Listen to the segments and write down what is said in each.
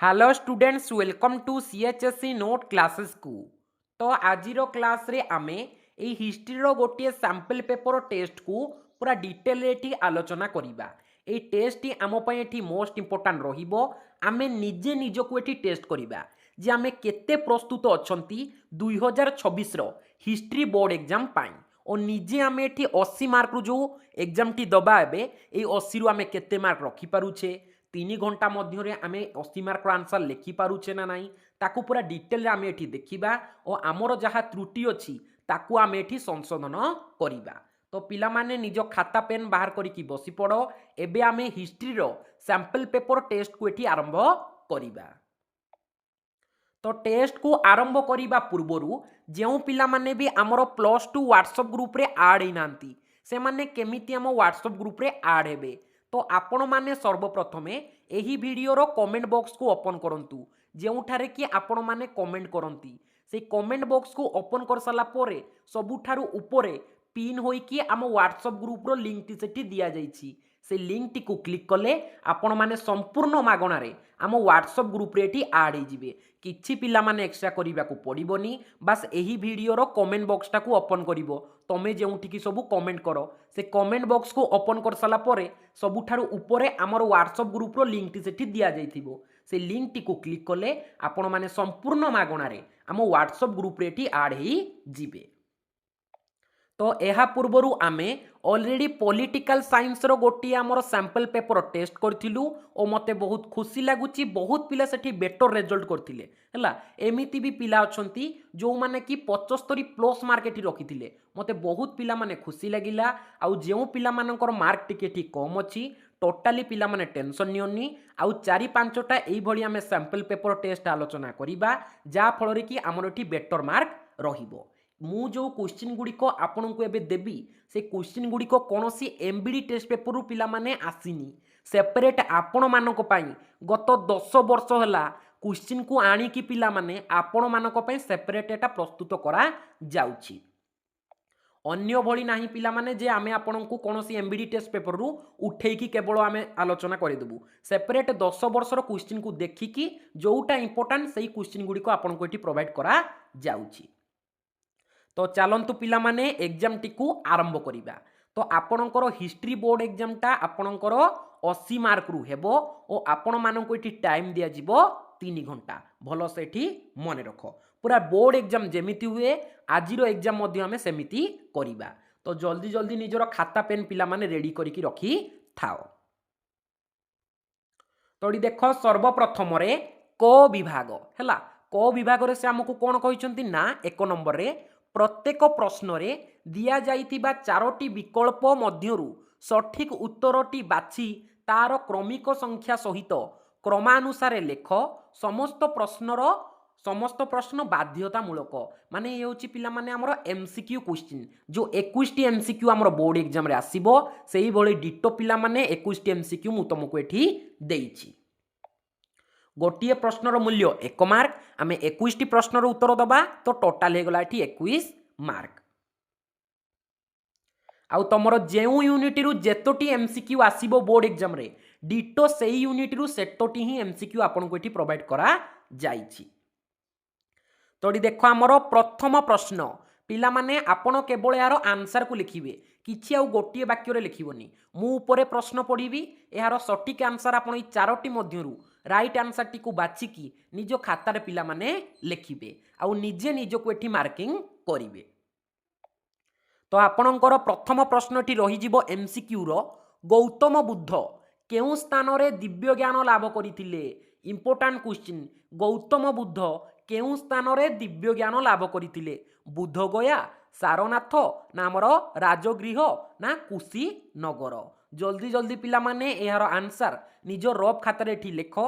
Hello students welcome to CHSC note classes को। तो आजिरो class रे आमे ए हिस्ट्री रो गोटे सैंपल पेपर टेस्ट को पूरा डिटेल रे एठी आलोचना करिबा। ए टेस्ट टी आमो पय एठी मोस्ट इंपोर्टेंट रहिबो। आमे निजे निजो को एठी टेस्ट करिबा जे आमे केते प्रस्तुत अछंती 2026 रो हिस्ट्री बोर्ड एग्जाम पाई और निजे आमे एठी 80 मार्क रु जो एग्जाम टी दबा एबे ए 80 रु आमे केते मार्क रखि पारुछे 3 घंटा मध्य आम 80 मार्क आंसर लिखिपारे ना नाई ताकू पूरा डिटेल आम ये देखा और आमर जहाँ त्रुटि अच्छी ताकू आम ये संशोधन करवा। तो पिला माने निज खाता पेन बाहर करके बसी पड़ एबे आम हिस्ट्री रो सैंपल पेपर टेस्ट को ये आरंभ करवा। तो टेस्ट को आरंभ करने पूर्वर जो पिला माने भी आमर +2 व्हाट्सएप ग्रुप रे ऐड होना से माने केमिति आम व्हाट्सएप ग्रुप रे ऐड हेबे। तो आपण माने सर्वप्रथमे एही वीडियो रो कमेंट बॉक्स को ओपन करंतु जेउठारे कि आपण माने कमेंट करंती से कमेंट बॉक्स को ओपन कर साला पोरे सबुठारु ऊपरे पिन होई कि आम व्हाट्सएप ग्रुप रो लिंक टी सेठी दिया जाईची से लिंक टी को क्लिक कले आपण माने संपूर्ण मागणा रे आम व्हाट्सएप ग्रुप रे टी ऐड हो जिवे। किछि पिला माने एक्स्ट्रा करिबा को पड़िबोनी बस एही वीडियो रो कमेंट बॉक्स टा को ओपन करिवो तमे जेउठी कि सब कमेंट करो से कमेंट बॉक्स को ओपन कर साला पोरे सबुठारु ऊपरे आमर व्हाट्सएप ग्रुप रो लिंक टी सेठी दिया जाइथिबो से लिंक टी को क्लिक कले आपण माने संपूर्ण मागणा रे आम व्हाट्सएप ग्रुप रे टी ऐड ही जिवे। तो यह पूर्वर आमे ऑलरेडी पॉलिटिकल साइंस रो गोटी आमर सैंपल पेपर टेस्ट करथिलु और मते बहुत खुशी लागुची बहुत पिला सेठी बेटर रिजल्ट करथिले हला। एमिति भी पिला अछंती जो माने कि 75 प्लस मार्क एठी रखिथिले मते बहुत पिला माने खुशी लागिला। आउ जेउ पिला मानकर मार्क टिके ठी कम अछि टोटाली पिला माने टेंशन नियोनी आउ 4-5टा एई भली आमे सैंपल पेपर टेस्ट आलोचना करिबा जा फଳରେ कि आमर एठी बेटर मार्क रहिबो। मु जो क्वेश्चन गुड़िक आपण को एबे देबी से क्वेश्चन गुड़िक कौन सी एमबीडी टेस्ट पेपर पिला माने आसीनी सेपरेट आपण मानक पई गत 10 वर्ष होला क्वेश्चन को आनी की पिला माने आपण मानक पई सेपरेट एटा प्रस्तुत करा जाउची। अन्य भली नाही पिला माने जे आमे आपण को कौन सी एमबीडी टेस्ट पेपर रु उठेई की केवल आमे आलोचना करि देबु सेपरेट 10 वर्षर क्वेश्चन को देखि की जोटा इंपोर्टेंट सेही क्वेश्चन गुड़िक आपण को एटी प्रोवाइड करा जाउची। तो चलतु पिला माने एग्जाम टी को आरंभ करिबा। तो आपणकर हिस्ट्री बोर्ड एग्जाम टा आपणकर 80 मार्क रु हेबो और आपण माननको एठी टाइम दिया जिवो 3 घंटा भलो से एठी मन रख पूरा बोर्ड एग्जाम जेमिति हुए आजिरो एग्जाम मध्ये हमें सेमिति करिबा। तो जल्दी जल्दी निजर खाता पेन पिला माने रेडी करिकी रखी थाओ। तोड़ी देख सर्वप्रथम रे क विभाग हैला क विभाग रे से हमकु कोन कहिसंती ना 1 नंबर रे प्रत्येक प्रश्न रे दिया जाइतिबा 4टी विकल्प मध्यरु सठिक उत्तरटी बाछि तार क्रमिक संख्या सहित क्रमानुसारे लेख समस्त प्रश्न बाध्यतामूलक माने ये होची पिला माने हमर एमसीक्यू क्वेश्चन जो 21 टी एमसीक्यू हमर बोर्ड एग्जाम रे आसीबो सेही भली डिटो पिला माने 21 टी एमसीक्यू मु तुमको एठी देइछि। गोटे प्रश्नर मूल्य 1 मार्क आम 21 टी प्रश्नर उत्तर दबा तो टोटाल हो गला 21 मार्क। आउ तुमर जेउ यूनिट रु जेतोटी एमसीक्यू आसीबो बोर्ड एग्जाम रे डिटो सेही यूनिट रु सेतोटी ही एमसीक्यू आपन को एठी प्रोवाइड करा जाइछि। तोड़ी देखो आमर प्रथम प्रश्न पिला माने आपण केवल यार आंसर को लिखिबे किछि आउ गोटिए वाक्य रे लिखिबोनी मु ऊपरे प्रश्न पढिबी यार सटीक आंसर आपण 4टी मध्यरु राइट आंसर टी को बाछिकी निज खातार पिला माने लिखिबे आउ निजे निज को एठी मार्किंग करिवे। तो आपणकर प्रथम प्रश्नटी रही जिवो एमसीक्यू रो गौतम बुद्ध केउ स्थान रे दिव्य ज्ञान लाभ करिथिले इंपोर्टेंट क्वेश्चन गौतम बुद्ध केउ स्थान रे दिव्य ज्ञान लाभ करिथिले बुद्ध गया सारनाथ ना हमर राजगृह ना कुशीनगर। जल्दी जल्दी पिला माने यार आंसर निज रफ खाता रे लिख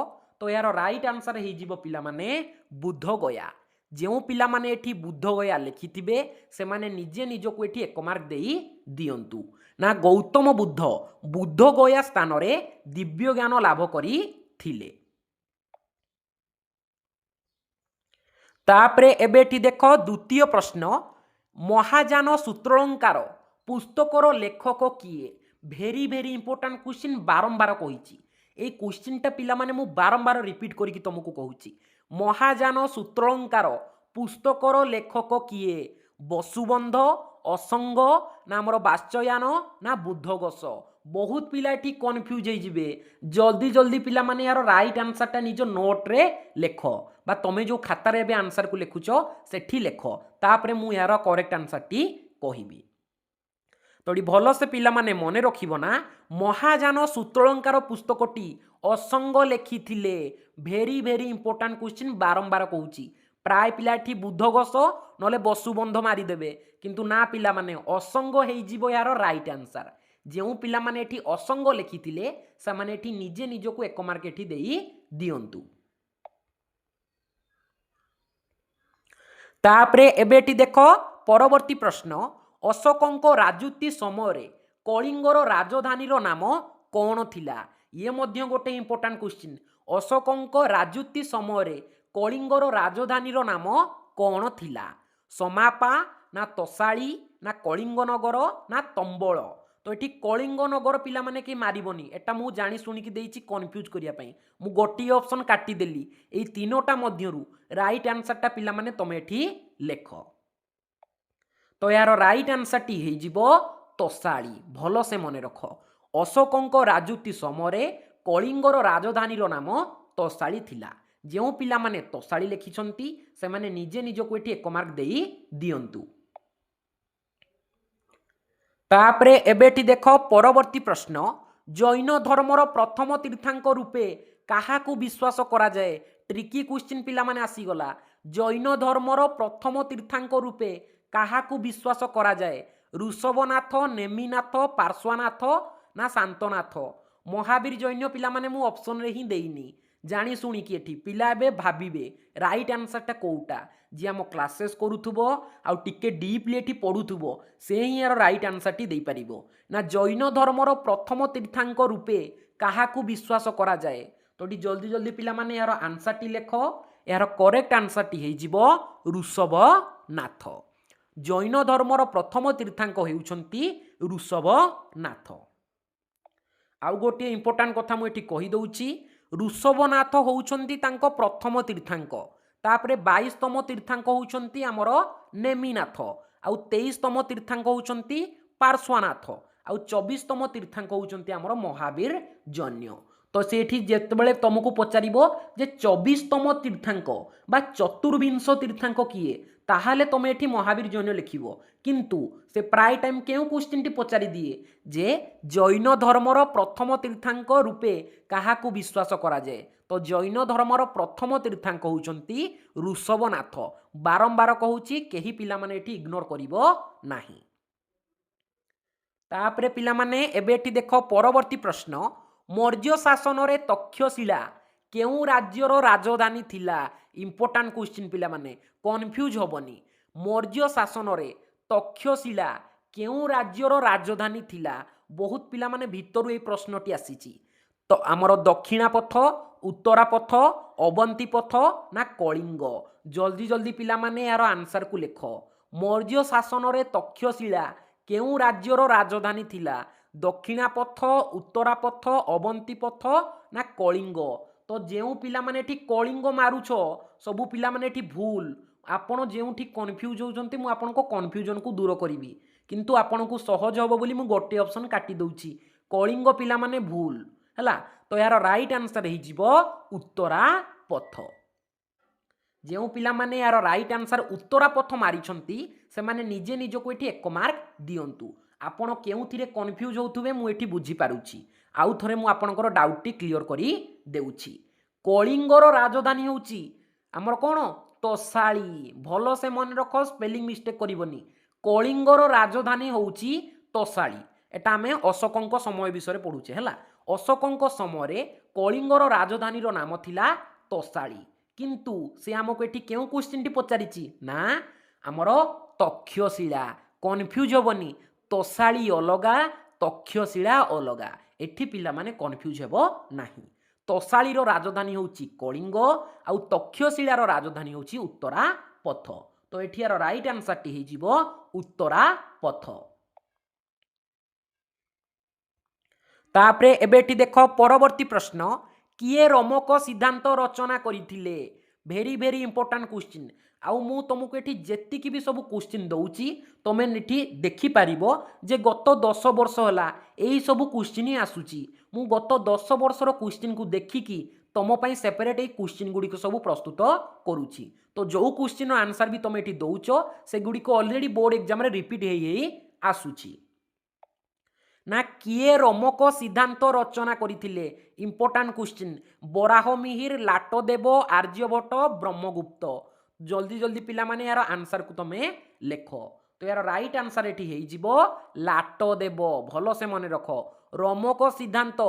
तो यार राइट आंसर हो जिवो पिला माने बुद्ध गया। जो पिला माने एठी बुद्ध गया लिखिथिबे से माने निजे निज को एठी 1 मार्क देई दियंतु ना गौतम बुद्ध बुद्ध गया स्थान रे दिव्य ज्ञान लाभ करी थिले। तापरे एबेठी देख द्वितीय प्रश्न महाजान सूत्रलंकार पुस्तकर लेखक किए भेरी भेरी इंपोर्टेंट क्वेश्चन बारंबार कहिछि এই কোশ্ଚିনটা পিলামানে মু বারম্বার রিপিট করিকি तुमको कहूची महाजान सूत्रलंकार पुस्तकर लेखक किए बसुबंध असंग ना आमर बाच्ययान ना बुद्धघोष बहुत पिला एठी कन्फ्यूज होइजिबे जल्दी जल्दी पिला माने यार राइट आंसरटा निज नोट रे लेख बा तमे जो खातार एबे आंसर को लिखुछ सेठी लेख तापरे मु यार करेक्ट आंसरटी कहिबी तो भल से पिला माने मने रखिबो ना महाजान सूत्रलंकार पुस्तकटी असंग लेखिथिले भेरी भेरी इंपोर्टेंट क्वेश्चन बारंबार कहूची प्राय पिला एठी बुद्धघोष नले बसुबंध मारिदेबे किंतु ना पिला माने असंग हेइजिबो यार राइट आंसर जो पिला माने एठी असंग लेखिथिले से माने एठी निजे निजको एक मार्क एठी देई दियंतु तापरे एबेटी देखो परवर्ती प्रश्न अशोकंको राजूति समय कलिंगर राजधानी नाम कौन थिला ये मध्य गोटे इंपोर्टेंट क्वेश्चन अशोकंको राजूति समय कलिंगर राजधानी नाम कौन थिला समापा ना तोसाली ना कलिंगनगर ना तंबल तो ये कलिंगनगर पिला माने कि मारिबनी एटा मु जानी शुणिकी देइछि कन्फ्यूज करिया पई मु गोटी ऑप्शन काटी देली एई तीनोटा मध्यरु राइट आंसरटा पिला माने तमे एठी लेख तो यार राइट आंसरटी हेजिबो तोसाली भलो से मने रख अशोकंको राजूति समय कलिंगर राजधानी नाम तोसाली थिला जो पिला माने तोसाली लिखिछंती से माने निजे निजको एठी एक मार्क देई दियंतु तापरे एबेटी देख परवर्ती प्रश्न जैन धर्मर प्रथम तीर्थांक रूपे काहाकू विश्वास करा जाए ट्रिकी क्वेश्चन पिला माने आसीगला जैन धर्मर प्रथम तीर्थांक रूपे काहाकू विश्वास करा जाए ऋषभनाथ नेमिनाथ पार्श्वनाथ ना शांतनाथ महावीर जैन पिला माने मु ऑप्शन रे ही देइनी जानी शुणी कि एठी पिला एबे भाबिबे राइट आंसरटा कोउटा जी आम क्लासेस करूथुबो आउ टिके डीपली एठी पढुथुबो से ही यार राइट आंसरटी देई परिबो ना जैन धर्मर प्रथम तीर्थांक रूपे काहाकू विश्वास करा जाए तो जल्दी जल्दी पिला माने यार आंसरटी लेख यार करेक्ट आंसरटी हे जिवो ऋषभनाथ जैन धर्मर प्रथम तीर्थांक हेउछंती ऋषभनाथ आउ गोटे इंपोर्टेंट कथा मु एठी कहि दउची ऋषभनाथ होउछंती तांको प्रथम तीर्थांक तापरे 22तम तीर्थांक होउछंती हमर नेमिनाथ आउ 23तम तीर्थांक होउछंती पार्श्वनाथ आउ 24तम तीर्थांक होउछंती हमर महावीर जन्य तो सेठी जेतबेले तुमको पचारिबो जे 24तम तीर्थांक बा चतुर्विंश तीर्थांक किए ताहाले तुम एठी महावीर जैन लिखिबो किंतु से प्राय टाइम केउ क्वेश्चनटी पचारि दिए जे जैन धर्मर प्रथम तीर्थांक रूपे काहाकू विश्वास करा जाए तो जैन धर्मर प्रथम तीर्थांक होउचंती ऋषभनाथ बारंबार कहूची केही पिला माने एठी इग्नोर करिवो नाही तापरे पिला माने एबेठी देखो परवर्ती प्रश्न मौर्य शासन रे तक्षशिला केउ राज्यर राजधानी थिला इंपोर्टेंट क्वेश्चन पिला माने कन्फ्यूज होबनी मौर्य शासन रे तक्षशिला केउ राज्यर राजधानी थिला बहुत पिला माने भितरु ए प्रश्नटी आसीची तो आमर दक्षिणा पथ उत्तरा पथ अवंती पथ ना कलिंग जल्दी जल्दी पिला माने यार आंसर को लेख मौर्य शासन रे तक्षशिला केउ राज्यर राजधानी थिला दक्षिणा पथ उत्तरा पथ अवंती पथ ना कलिंग तो जेउ पिला माने एठी कलिंग मारुछ सबु पिला माने एठी भूल आपण जेउठी कन्फ्यूज होउछंती मु आपनको कन्फ्यूजन को दूर करिवि किंतु आपनको सहज होबो बोली मु गोटे ऑप्शन काटी दउची कलिंग पिला माने भूल हला तो यार राइट आंसर हे जिवो उत्तरा पथ जेउ पिला माने यार राइट आंसर उत्तरा पथ मारिछंती से माने निजे निजो को एठी एक मार्क दियंतु आपण केउथिरे कन्फ्यूज होउथुबे मु एठी बुझी पारुची आउ थरे मु आपनकर डाउट टी क्लियर करी देउची कलिंगर राजधानी होउची हमर कोन तोसाली भलो से मन रखो स्पेलिंग मिस्टेक करिवनी कलिंगर राजधानी होउची तोसाली एटा हमें अशोकंक समय विषय पढुचे हला अशोकंक समय रे कलिंगर राजधानी रो नाम थिला तोसाली किंतु से हमको एठी केउ क्वेश्चन टी पचारिची ना हमर तक्षशिला कन्फ्यूज होबनी तोसाली अलगा तक्षशिला अलगा एठी पिला माने कन्फ्यूज हेबो नाही तोसाली रो राजधानी होउची कलिंग आउ तक्षशिला रो राजधानी होउची उत्तरा पथ तो एठियार राइट आंसर टी हे जिवो उत्तरा पथ तापरे एबेठी देख परवर्ती प्रश्न किए रमक सिद्धांत रचना करथिले भेरी भेरी इंपोर्टाट क्वेश्चन आउ मु तुमको ये जेतिकी भी सब क्वेश्चन दौची तुम ये देखिपार जे गत 10 वर्ष है यही सब क्वेश्चन ही आसूची मु गत 10 वर्षर क्वेश्चन को देखिकी तुम सेपरेट ये क्वेश्चन गुड़िक सब प्रस्तुत करुच्ची तो जो क्वेश्चन आंसर भी तुम ये दौच से गुड़िक अलरेडी बोर्ड एग्जाम रिपीट हो आसूची ना किए रमक सिद्धांत रचना करथिले इंपोर्टाट क्वेश्चन बराहमिहिर लाटदेव आर्यभट्ट ब्रह्मगुप्त जल्दी जल्दी पिला माने यार आंसर को तमे लेख तो यार राइट आंसर एठी लाटदेव भल से मन रख रमक सिद्धांत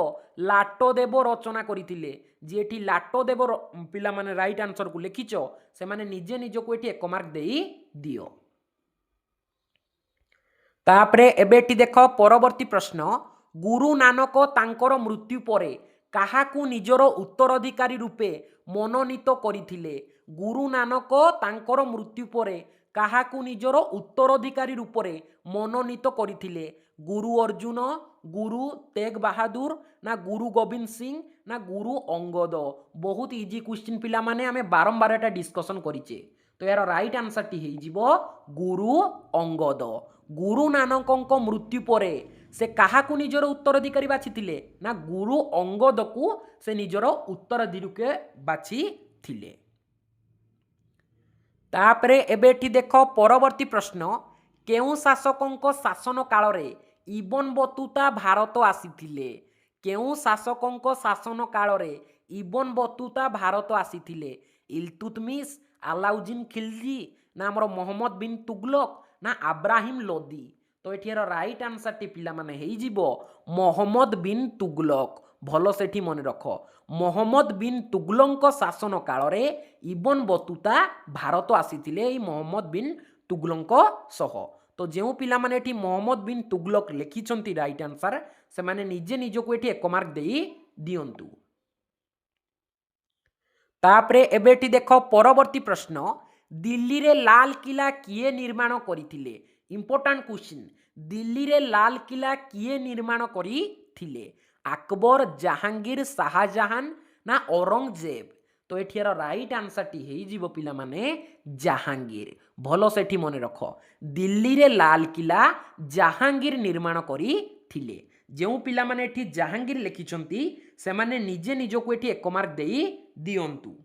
लाटदेव रचना करथिले जेठी लाटदेव पिला माने राइट आंसर को लिखिच से माने निजे निजको एठी 1 मार्क देई दियो तापरे एबेटी देख परवर्ती प्रश्न गुरु नानक तांकर मृत्यु परे काहाकू निजर उत्तराधिकारी रूपे मनोनीत करिथिले गुरु नानक तांकर मृत्यु परे काहाकू निजर उत्तराधिकारी रूपे मनोनीत करिथिले गुरु अर्जुन गुरु तेग बहादुर ना गुरु गोविंद सिंह ना गुरु अंगद बहुत इजी क्वेश्चन पिला माने आमे बारंबार एटा डिस्कशन करिचे तो यार राइट आंसर टी हेजिबो गुरु अंगद गुरु नानक मृत्यु परे से काहाकू निजर उत्तराधिकारी बाछिथिले ना गुरु अंगद को से निजर उत्तराधिकारी बाछिथिले तापरे एबेठी देख परवर्ती प्रश्न केउ शासकों शासन काल रे इबन बतुता भारत आसीथिले केउ शासकों शासन काल रे इबन बतुता भारत आसीथिले इल्तुतमिश अलाउद्दीन खिलजी ना हमर मोहम्मद बिन तुगलक ना अब्राहिम लोदी तो ये राइट आंसर टी पिला माने हेजिबो मोहम्मद बिन तुगलक भल सेठी मन रख मोहम्मद बिन तुगलक शासन काल रे इबन बतुता भारत आसीथिले मोहम्मद बिन तुगलक सह तो जो पिला माने एठी मोहम्मद बिन तुगलक लिखिछंती राइट आंसर से माने निजे निजको एठी 1 मार्क देई दियंतु तापरे एबेठी देख परवर्ती प्रश्न दिल्ली रे लाल किला किए निर्माण करिथिले इंपोर्टाट क्वेश्चन दिल्ली रे लाल किला किए निर्माण करिथिले अकबर जहांगीर शाहजहां ना औरंगजेब तो एठी राइट आंसर टी हेजिबो पिला माने जहांगीर भलो सेठी मने रख दिल्ली रे लाल किला जहांगीर निर्माण करिथिले जो पिला माने एठी जहांगीर लिखिछंती से माने निजे निजको एठी 1 मार्क देई दियंतु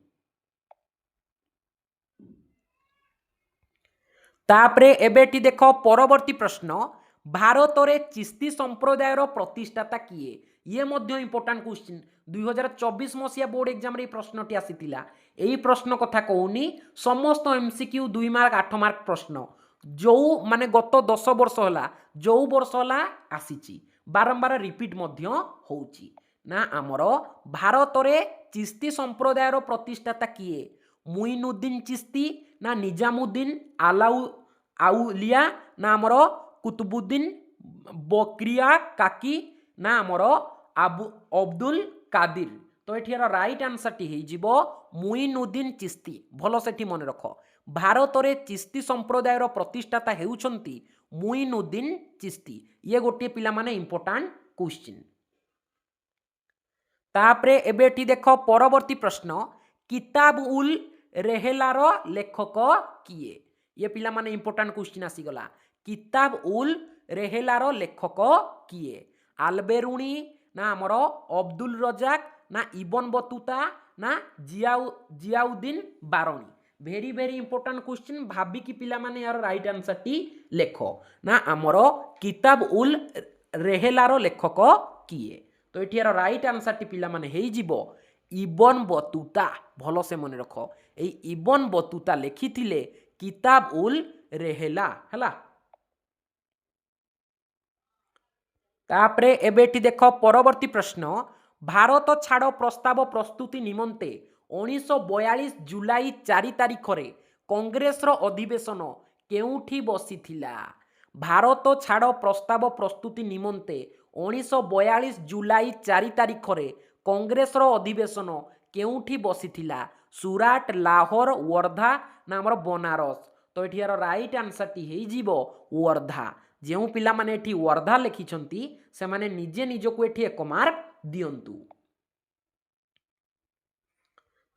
तापरे एबेटी देख परवर्ती प्रश्न भारत रे चिश्ती संप्रदायर प्रतिष्ठाता किए ये मध्य इंपोर्टाट क्वेश्चन 2024 मसिया बोर्ड एग्जाम रे प्रश्नटी आसीतिला एई प्रश्न कथा कहूनी समस्त एमसीक्यू 2 मार्क 8 मार्क प्रश्न जो माने गत 10 वर्ष होला जो वर्ष होला आसीची बारंबार रिपीट मध्य होउची ना आमर भारत रे चिश्ती संप्रदायर प्रतिष्ठाता किए मुइनुद्दीन चिश्ती ना निजामुद्दीन आउलिया ना आमर कुतुबुद्दीन बकरिया काकी ना आमर अब्दुल कादिर तो ये राइट आंसर टी हेजिबो मुइनुद्दीन चिश्ती भल सेठी मन रख भारत रे चिश्ती संप्रदायर प्रतिष्ठाता हेउछंती मुइनुद्दीन चिश्ती ये गोटे पिला माने इंपोर्टाट क्वेश्चन तापरे एबेठी देख परवर्ती प्रश्न किताब उल रेहलार लेखक किए ये पिला माने इंपोर्टाट क्वेश्चन आसीगला किताब उल रेहलार लेखक किए आलबेरुणी ना आमर अब्दुल रजाक ना इबन बतुता ना जियाउद्दीन बारणी भेरी भेरी इंपोर्टाट क्वेश्चन भाबी की पिला माने यार राइट आंसर टी लेख ना आमर किताब उल रेहलार लेखक किए तो ये राइट आंसर टी पिला माने हेजिबो इबन बतुता भल से मन रख ए इबन बतुता लिखिथिले किताब उल रेहला हला तापरे एबेटी देख परवर्ती प्रश्न भारत छाड़ प्रस्ताव प्रस्तुति निमंते 1942 जुलाई 4 तारिख रे कांग्रेस रो अधिवेशन केउठी बसिथिला भारत छाड़ प्रस्ताव प्रस्तुति निमंते 1942 जुलाई 4 तारिख रे कांग्रेस रो अधिवेशन केउठी बसिथिला सुराट लाहौर वर्धा ना हमर बनारस तो ये राइट आंसर टी हेजिबो वर्धा जो पिला माने एठी वर्धा लिखिछंती से माने निजे निजको एठी 1 मार्क दियंतु।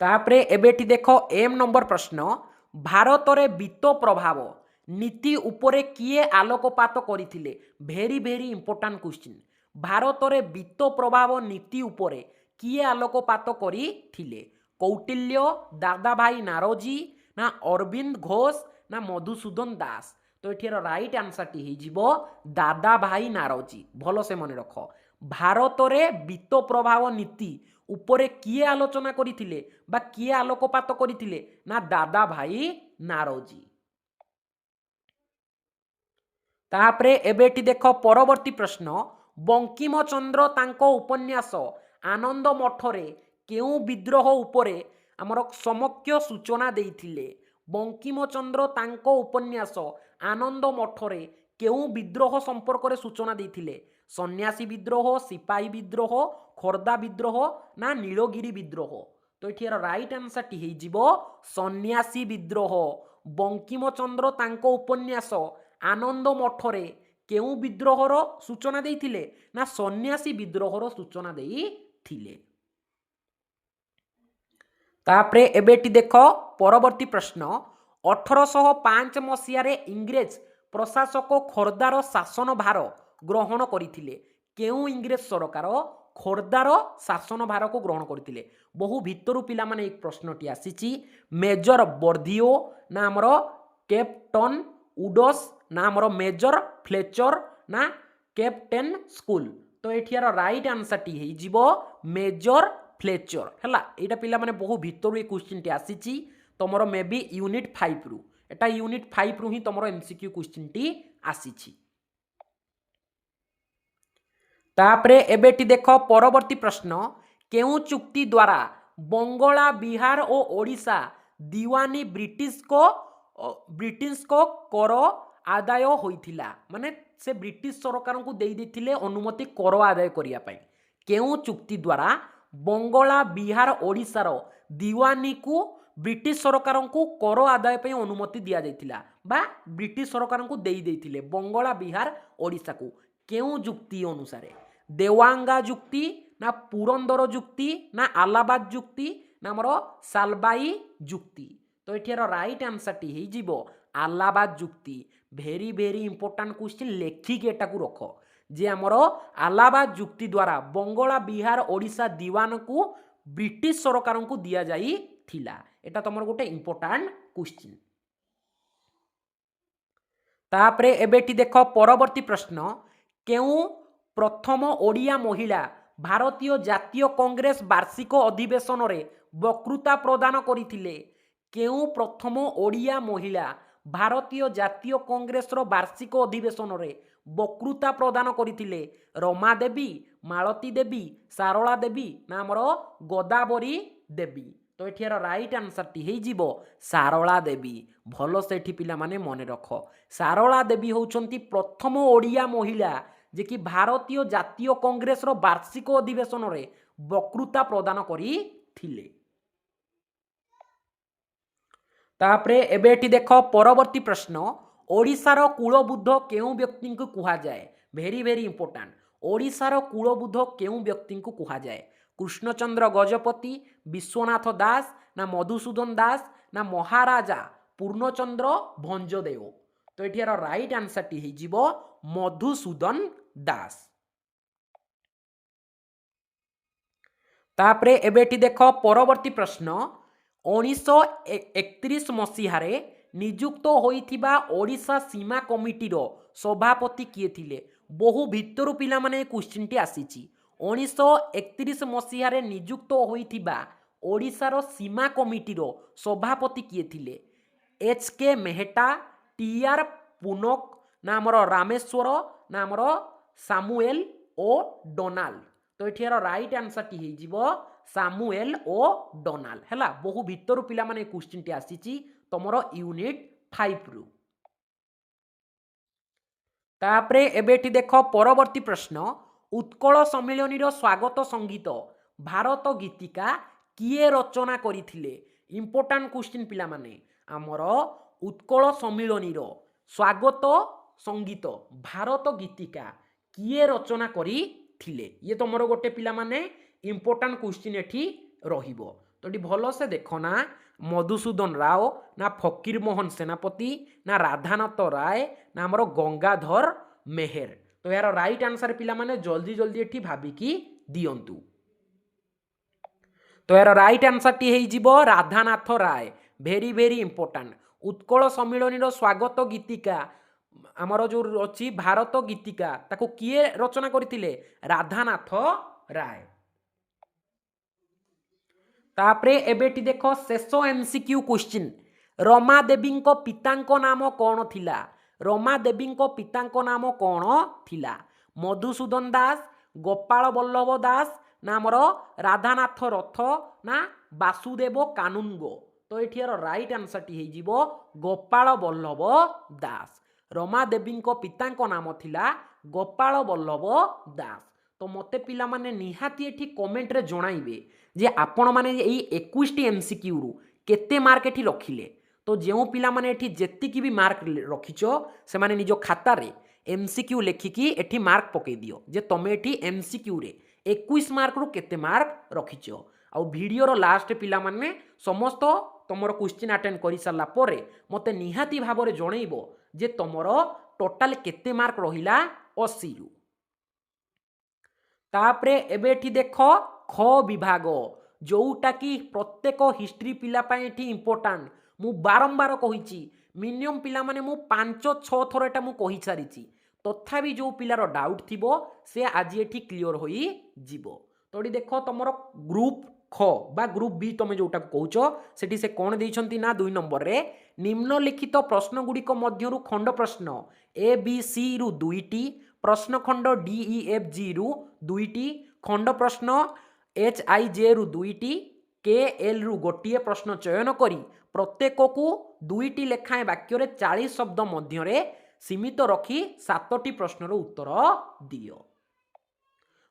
तापरे एबेठी देखो एम नंबर प्रश्न भारत रे वित्त प्रभाव नीति उपरे किए आलोकपात करिथिले भेरी भेरी इंपोर्टेंट क्वेश्चन भारत रे वित्त प्रभाव नीति उपरे किए आलोकपात करिथिले कौटिल्य दादा भाई नारोजी ना अरविंद घोष ना मधुसूदन दास तो एठी राइट आंसर टी हेजिबो दादा भाई नारोजी भलो से मन रख भारत रे वित्त प्रभाव नीति उपरे किए आलोचना करिथिले बा किए आलोकपात करिथिले ना दादा भाई नारोजी। तापरे एबेटी देखो परवर्ती प्रश्न बंकिम चंद्र तांको उपन्यास आनंद मठरे केउ विद्रोह उपरे आमर समक्ष सूचना देइथिले बंकिम चंद्र तांको उपन्यास आनंद मठरे केउ विद्रोह संपर्क रे सूचना देइथिले सन्यासी विद्रोह सिपाही विद्रोह खोर्धा विद्रोह ना नीलगिरी विद्रोह तो ये राइट आंसर टी हेजिबो सन्यासी विद्रोह बंकिम चंद्र तांको उपन्यास आनंद मठरे केउ विद्रोहर सूचना देइथिले ना सन्यासी विद्रोहर सूचना देइथिले। तापरे एबेटी देखो परवर्ती प्रश्न 1805 मसीह इंग्रेज प्रशासक खोर्धार शासन भार ग्रहण करथिले केउ इंग्रेज सरकार खोर्धार शासन भार को ग्रहण करथिले बहु भितरु पिला माने एक प्रश्नटी आसीची मेजर बर्धियो ना हमर कैप्टन उडस ना हमर मेजर फ्लेचर ना कैप्टेन स्कूल तो एठियार राइट आंसर टी हे जिवो मेजर फ्लेचर हैला एटा पिला माने बहु भितरु ए क्वेश्चन टी आसीची तमरो मे बी यूनिट 5 रु एटा यूनिट 5 रु ही तमरो एमसीक्यू क्वेश्चन टी आसीची। तापरे एबेटी देखो परवर्ती प्रश्न केउ चुक्ति द्वारा बंगला बिहार और ओडिशा दीवानी ब्रिटिश को कर आदाय होइथिला माने से ब्रिटिश सरकार को दे देथिले अनुमति कर आदाय करिया पई केउ चुक्ति द्वारा बंगला बिहार ओडिशार दीवानी को ब्रिटिश सरकार को कर आदाय पई अनुमति दिया जाइथिला बा ब्रिटिश सरकार को दे देथिले बंगला बिहार ओडिशा को केउ जुक्ति अनुसार देवांगा जुक्ति ना पुरंदर जुक्ति ना आलाबाद जुक्ति ना हमर सालबाई जुक्ति तो एठियार राइट आंसर टी हे जिवो आलाबाद जुक्ति भेरी भेरी इंपोर्टेंट क्वेश्चन लेखिक एटा को रख जे हमर आलाबाद जुक्ति द्वारा बंगला बिहार ओडिशा दीवान को ब्रिटिश सरकार को दिया जाई थिला एटा तमर गोटे इंपोर्टेंट क्वेश्चन। तापरे एबेटी देखो परवर्ती प्रश्न केउ प्रथम ओडिया महिला भारतीय जातीय कांग्रेस वार्षिक अधिवेशन रे वक्तृता प्रदान करिथिले केउ प्रथम ओडिया महिला भारतीय जातीय कांग्रेस रो वार्षिक अधिवेशन रे वक्तृता प्रदान करिथिले रमा देवी मालती देवी सारला देवी ना हमर गोदावरी देवी तो एठियार राइट आंसर टी हे जिवो सारला देवी भलो से एठी पिला माने मने रख सारला देवी होउचंती प्रथम ओडिया महिला जे कि भारतीय जातीय कांग्रेस रो वार्षिक अधिवेशन रे वक्तृता प्रदान करी थिले। तापरे एबेटी देखो परवर्ती प्रश्न ओडिशार कूलबुद्ध केउ व्यक्ति को कुहा जाए भेरी भेरी इंपोर्टेंट ओडिशार कूलबुद्ध केउ व्यक्ति को कुहा जाए कृष्णचंद्र गजपति विश्वनाथ दास ना मधुसूदन दास ना महाराजा पूर्णचंद्र भंजदेव तो एठियार राइट आंसर टी हे जिवो मधुसूदन दास। तापरे एबेटी देखो परवर्ती प्रश्न 1931 मसीह नियुक्त होइथिबा ओडिशा सीमा कमिटी रो सभापति किए थिले बहु भितरु पिला माने क्वेश्चन टी आसीची 1931 मसीह नियुक्त होइथिबा ओडिशा रो सीमा कमिटी रो सभापति किए थिले एच के मेहटा टी आर पुनक ना हमर रामेश्वर ना हमर सामुएल ओ डोनाल्ड तो एठियार राइट आंसर टी हे जिवो सामुएल ओ डोनाल्ड हैला बहु भितरु पिला माने क्वेश्चन टी आसीची तमरो यूनिट 5 रु। तापरे एबेटी देखो परवर्ती प्रश्न उत्कल सम्मेलनी रो स्वागत संगीत भारत गीतिका किए रचना करिथिले इंपोर्टेंट क्वेश्चन पिला माने हमर उत्कल सम्मेलनी रो स्वागत संगीत भारत गीतिका किए रचना करी थिले ये तुमर गोटे पिला माने इंपोर्टेंट क्वेश्चन एठी रहिबो तो एठी भलो से देखो ना मधुसूदन राव ना फकीर मोहन सेनापति ना राधानाथ राय ना हमर गंगाधर मेहर तो यार राइट आंसर पिला माने जल्दी जल्दी एठी भाबिकी दियंतु तो यार राइट आंसर टी हेई जिवो राधानाथ राय भेरी भेरी इंपोर्टेंट उत्कल सम्मिलनी रो स्वागत गीतिका आमर जो अच्छी भारत गीतिका ताको किए रचना करथिले राधानाथ राय तापरे एबेटी देखो शेष एमसीक्यू क्वेश्चन रमा देवी पितांको नाम कौन थिला रमा देवी पितांको नाम कौन थिला मधुसूदन दास गोपाल वल्लभ दास ना आमर राधानाथ रथ ना वासुदेव कानुनगो तो ये राइट आंसर टी हो गोपाल वल्लभ दास रमा देवी पितांको नाम थिला गोपाल वल्लभ दास तो मते पिला माने निहाती एठी कमेंट रे जणाइबे जे आपण माने एई 21 टी एमसीक्यू रु केते मार्क एठी रखिले तो जेउ पिला माने एठी जेतिकी भी मार्क रखिचो से माने निजो खाता रे एमसीक्यू लेखिकी एठी मार्क पके दियो जे तमे एठी एमसीक्यू रे 21 मार्क रु केते मार्क रखिचो आ वीडियो रो लास्ट पिला माने समस्त तमरो क्वेश्चन अटेंड करि सारला परे मते निहाती भाबरे जणैबो जे तमरो टोटल केते मार्क रहिला 80 रु तापरे एबे एठी देखो ख विभाग जोटा कि प्रत्येक हिस्ट्री पिला पाए एठी इंपोर्टेंट मु बारंबार कहिची मिनिमम पिला माने मु 5-6 थर एटा मु कहि सारिची तथापि जो पिलार डाउट थिबो से आज एठी क्लियर होई जिवो तोडी देखो तमरो ग्रुप ख बा ग्रुप बी तमे जोटा कहउचो सेठी से कोन देइछंती ना 2 नंबर रे निम्नलिखित प्रश्न गुडिक मध्यरु खंड प्रश्न ए बी सी रु 2टी प्रश्न खंड डी ई एफ जी रु 2टी खंड प्रश्न एच आई जे रु 2टी के एल रु गोटिए प्रश्न चयन करी प्रत्येक को 2टी लेखाएं वाक्य रे 40 शब्द मध्य रे सीमित रखी 7टी प्रश्नर उत्तर दियो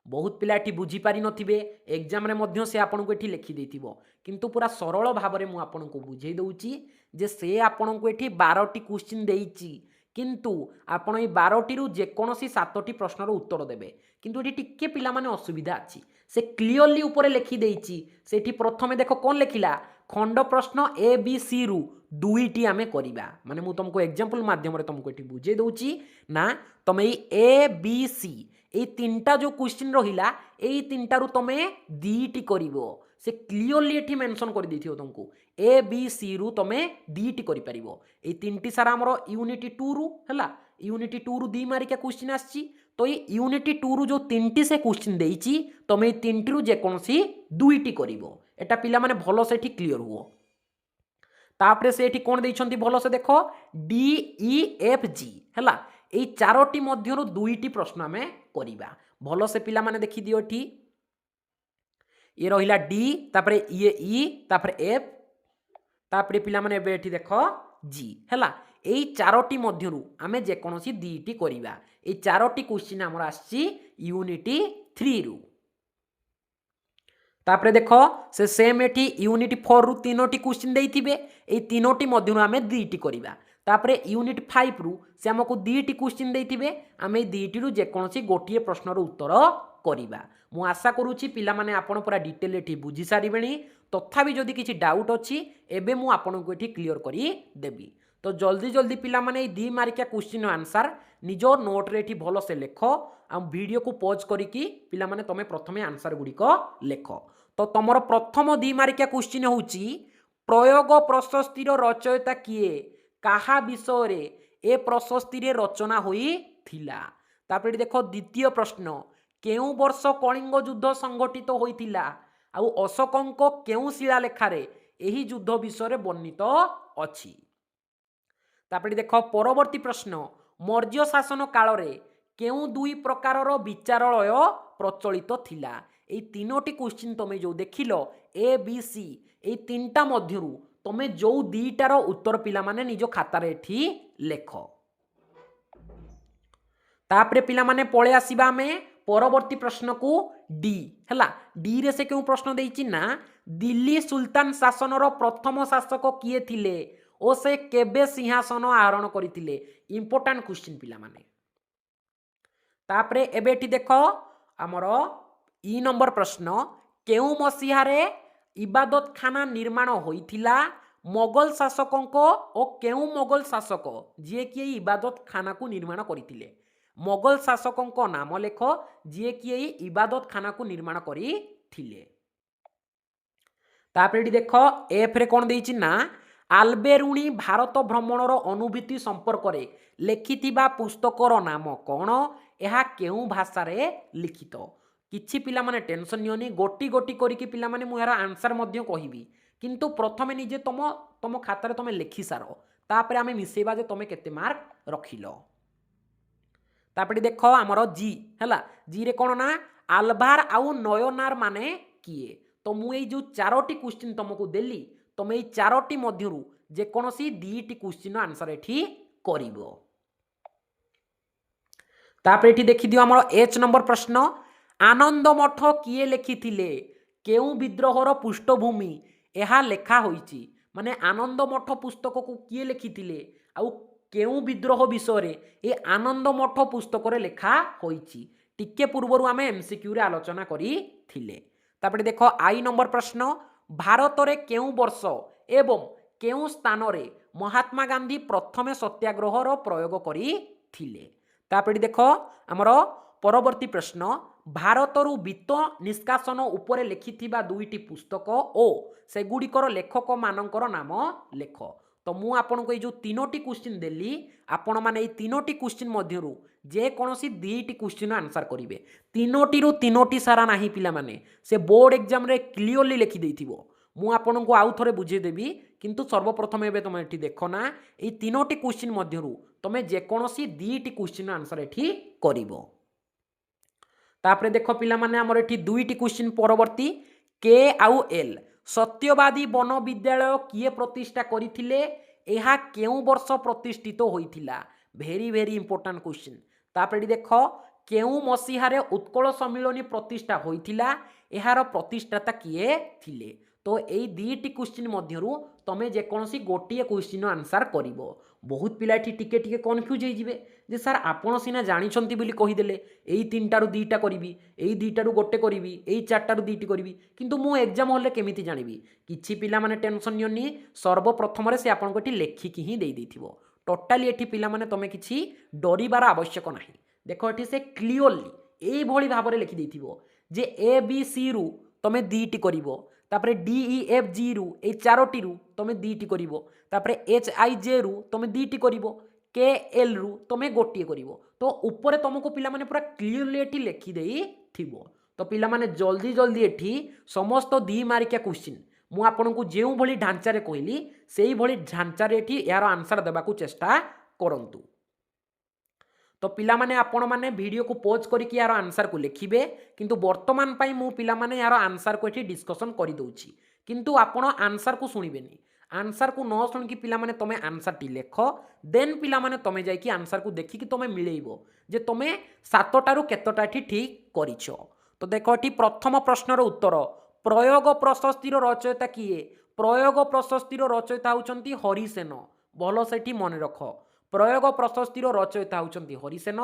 बहुत पिला एठी बुझी पारि नथिबे एग्जाम रे मध्य से आपन को एठी लिखि देथिबो किंतु पूरा सरल भाव रे मु आपन को बुझेई दउची जे से आपन को एठी 12टी क्वेश्चन देइची किंतु आपण ए 12टी रु जे कोनोसी 7टी प्रश्नर उत्तर देबे किंतु एठी टिके पिला माने असुविधा अछि से क्लियरली ऊपर लिखि देइची सेठी प्रथमे देखो कोन लेखिला खंड प्रश्न ए बी सी रु 2टी आमे करिबा माने मु तुमको एग्जांपल माध्यम रे तुमको एठी बुझे दउची ना तमे ए बी सी ए तीनटा जो क्वेश्चन रहिला ए तीनटा रु तमे 2टी करिवो से क्लियरली एठी मेंशन कर देथियो तुमको ए बी सी रु तमे 2टी करि परिवो ए तीनटी सारा हमरो यूनिटी 2 रु हला यूनिटी 2 रु 2 मारिका क्वेश्चन आछि तो ये यूनिटी 2 रु जो 3टी से क्वेश्चन देइची तमे 3टी रु जे कोनसी 2टी करिवो एटा पिला माने भलो से एठी क्लियर हुओ तापरे से एठी कोन देइछंती भलो से देखो डी ई एफ जी हला ए चारोटी मध्यरु 2टी प्रश्न हमें करिबा भलो से पिला माने देखि दियो एठी ये रहिला डी तापरे ये ई तापरे एफ तापरे पिला माने एबे एठी देखो जी हला एई चारोटी मध्यरु आमे जे कोनोसी 2टी करिबा ए चारोटी क्वेश्चन हमर आछि यूनिटी 3 रु तापरे देखो से सेम एठी यूनिट 4 रु 3टी क्वेश्चन देइथिबे ए 3टी मध्यरु आमे 2टी करिबा तापरे यूनिट 5 रु से हमको 2टी क्वेश्चन देइथिबे आमे 2टी रु जे कोनोसी गोटिए प्रश्नर उत्तर करिबा मु आशा करूची पिला माने आपण पूरा डिटेल एठी बुझी सारिबेनी तथापि जदि किछि डाउट अछि एबे मु आपण को एठी क्लियर करी देबी तो जल्दी जल्दी पिला माने ए 2 मार्किया क्वेश्चन आंसर निजो नोट रे एठी भलो से लेखो आ वीडियो को पॉज करिकी पिला माने तमे प्रथमे आंसर गुडीको लेखो तो तमरो प्रथम 2 मार्किया क्वेश्चन होउची प्रयोग प्रशस्तिर रचयिता किए काहा विषय रे ए प्रशस्ति रे रचना होई थिला तापरे देखो द्वितीय प्रश्न केउ वर्ष कलिंग युद्ध संगठित होइथिला आउ अशोकंक केउ शिलालेखा रे एही युद्ध विषय रे वर्णित अछि तापरे देखो परवर्ती प्रश्न मौर्य शासन काल रे केउ 2 प्रकारर विचारालय प्रचलित थिला ए 3टी क्वेश्चन तमे जो देखिलो ए बी सी ए 3टा मध्यरु तमे जो 2टार उत्तर पिला माने निजो खाता रे एठी लेखो तापरे पिला माने पळे आसीबा में परवर्ती प्रश्न को डी हला डी रे से क्यों प्रश्न देइची ना दिल्ली सुल्तान शासनर प्रथम शासक किए थिले ओ से केबे सिंहासन आरोहण करथिले इंपोर्टेंट क्वेश्चन पिला माने। तापरे एबे एठी देखो हमर ई नंबर प्रश्न केउ मसीहारे इबादत खाना निर्माण होइथिला मोगल शासकों और केउ मोगल शासक जी कि इबादत खाना को निर्माण करथिले मोगल शासकों नाम लेख जी कि इबादत खाना को निर्माण करथिले। तापर एठी देख एफ रे कोन देइछि ना आल्बेरुणी भारत भ्रमणर अनुभूति संपर्क रे लेखिथिबा पुस्तकर नाम कौन यह केउ भाषा रे लिखित किछि पिला माने टेंशन नियोनी गोटी गोटी करिकी पिला माने मु यार आंसर मध्य कहिबी किंतु प्रथमे निजे तुम तुम खातार तुम लिखि सार तापर आमे मिसेबा जे तुम केते मार्क रखिलो। तापर देख आमर जी हैला जी रे कोन ना आलभार आउ नयनार माने किए तो मु एई जो चारोटी क्वेश्चन तुमको देली तुम एई चारोटी मध्यरु जे कोनोसी दीटी क्वेश्चन आंसर एठी करिवो। तापर एठी देखि दियो आमर एच नंबर प्रश्न आनंद मठ किए लिखिथिले केउ विद्रोहर पृष्ठभूमि यह लेखा होइछि माने आनंद मठ पुस्तक को किए लिखिथिले आउ केउ विद्रोह विषय रे ए आनंद मठ पुस्तक रे लेखा होइछि टिके पूर्वरु आमे एमसीक्यू रे आलोचना करी थिले। तापर देखो आई नंबर प्रश्न भारत रे केउ वर्ष एवं केउ स्थान रे महात्मा गांधी प्रथमे सत्याग्रह रो प्रयोग करी थिले। तापर देखो हमर परवर्ती प्रश्न भारतरु वित्त निष्कासन उपरे लिखिथिबा दुईटी पुस्तक ओ सेगुड़िकर लेखक मानकर नाम लेख तो मु आपन को जो तीनोटी क्वेश्चन देली आपण माने ए तीनोटी क्वेश्चन मध्यरु जे कोनोसी दुईटी क्वेश्चन आंसर करिवे तीनोटी रु तीनोटी सारा नाही पिला माने से बोर्ड एग्जाम रे क्लियरली लिखि देथिबो मु आपन को आउ थरे बुझे देबी किंतु सर्वप्रथम एबे तुम एठी देखो ना ए तीनोटी क्वेश्चन मध्यरु तुमे जे कोनोसी दुईटी क्वेश्चन आंसर एठी करिवो। तापरे देखो पिला माने हमर एठी दुईटी क्वेश्चन परवर्ती के आउ एल सत्यवादी वन विद्यालय किए प्रतिष्ठा करिथिले एहा केउ वर्ष प्रतिष्ठित होइथिला वेरी वेरी इंपोर्टेंट क्वेश्चन। तापरे देखो केउ मसीहारे उत्कल सम्मिलनी प्रतिष्ठा होइथिला एहार प्रतिष्ठाता किए थिले तो एई दुईटी क्वेश्चन मध्यरु तमे जे कोनोसी गोटिए क्वेश्चन आंसर करिवो। बहुत पिला टी टिके टिके कन्फ्यूज हो जिवे जे सर आपण सिना जानिछंती बोली कहिदेले एई तीनटारु दुईटा करिवि एई दुईटारु गोटे करिवि एई चारटारु दुईटी करिवि किंतु मु एग्जाम हॉल केमिति जानिबि किछि पिला माने टेंशन नियनि सर्वप्रथम रे से आपण कोठी लेखिकी ही देई देथिबो टोटाली एठी पिला माने तमे किछि डरिबार आवश्यक नाही। देखो एठी से क्लियरली एई भली भाबरे लिखि देथिबो जे ए बी सी रु तमे दुईटी करिवो तापरे डी ई एफ जी रु ए चारोटी रु तमे दुईटी करिवो तापरे एच आई जे रु तमे दुईटी करिवो के एल रु तमे गोटिए करिवो तो ऊपर तुमको पिला माने पूरा क्लियरली एठी लिखि देई थिबो तो पिला माने जल्दी जल्दी एठी समस्त 2 मार्किया क्वेश्चन मु आपन को जेउ भली ढांचा रे कहली सेही भली ढांचा रे एठी यार आंसर देबा को चेष्टा करंतु। तो पिला माने आपण माने वीडियो को पॉज करके यार आंसर को लिखिबे किंतु वर्तमान पई मु पिला माने यार आंसर को एठी डिस्कशन करि दउची किंतु आपण आंसर को सुनिबेनी आंसर को न सुन की पिला माने तमे आंसर टी लेख देन पिला माने तमे जाई की आंसर को देखि की तमे मिलेइबो जे तमे 7टारु केतटा एठी ठीक करिछो। तो देखो एठी प्रथम प्रश्नर उत्तर प्रयोग प्रशस्तिर रचयिता किए प्रयोग प्रशस्तिर रचयिता होचंती हरिसेन भलो सेठी मन रख प्रयोग प्रशस्तिर रचयिता होचंती हरिसेन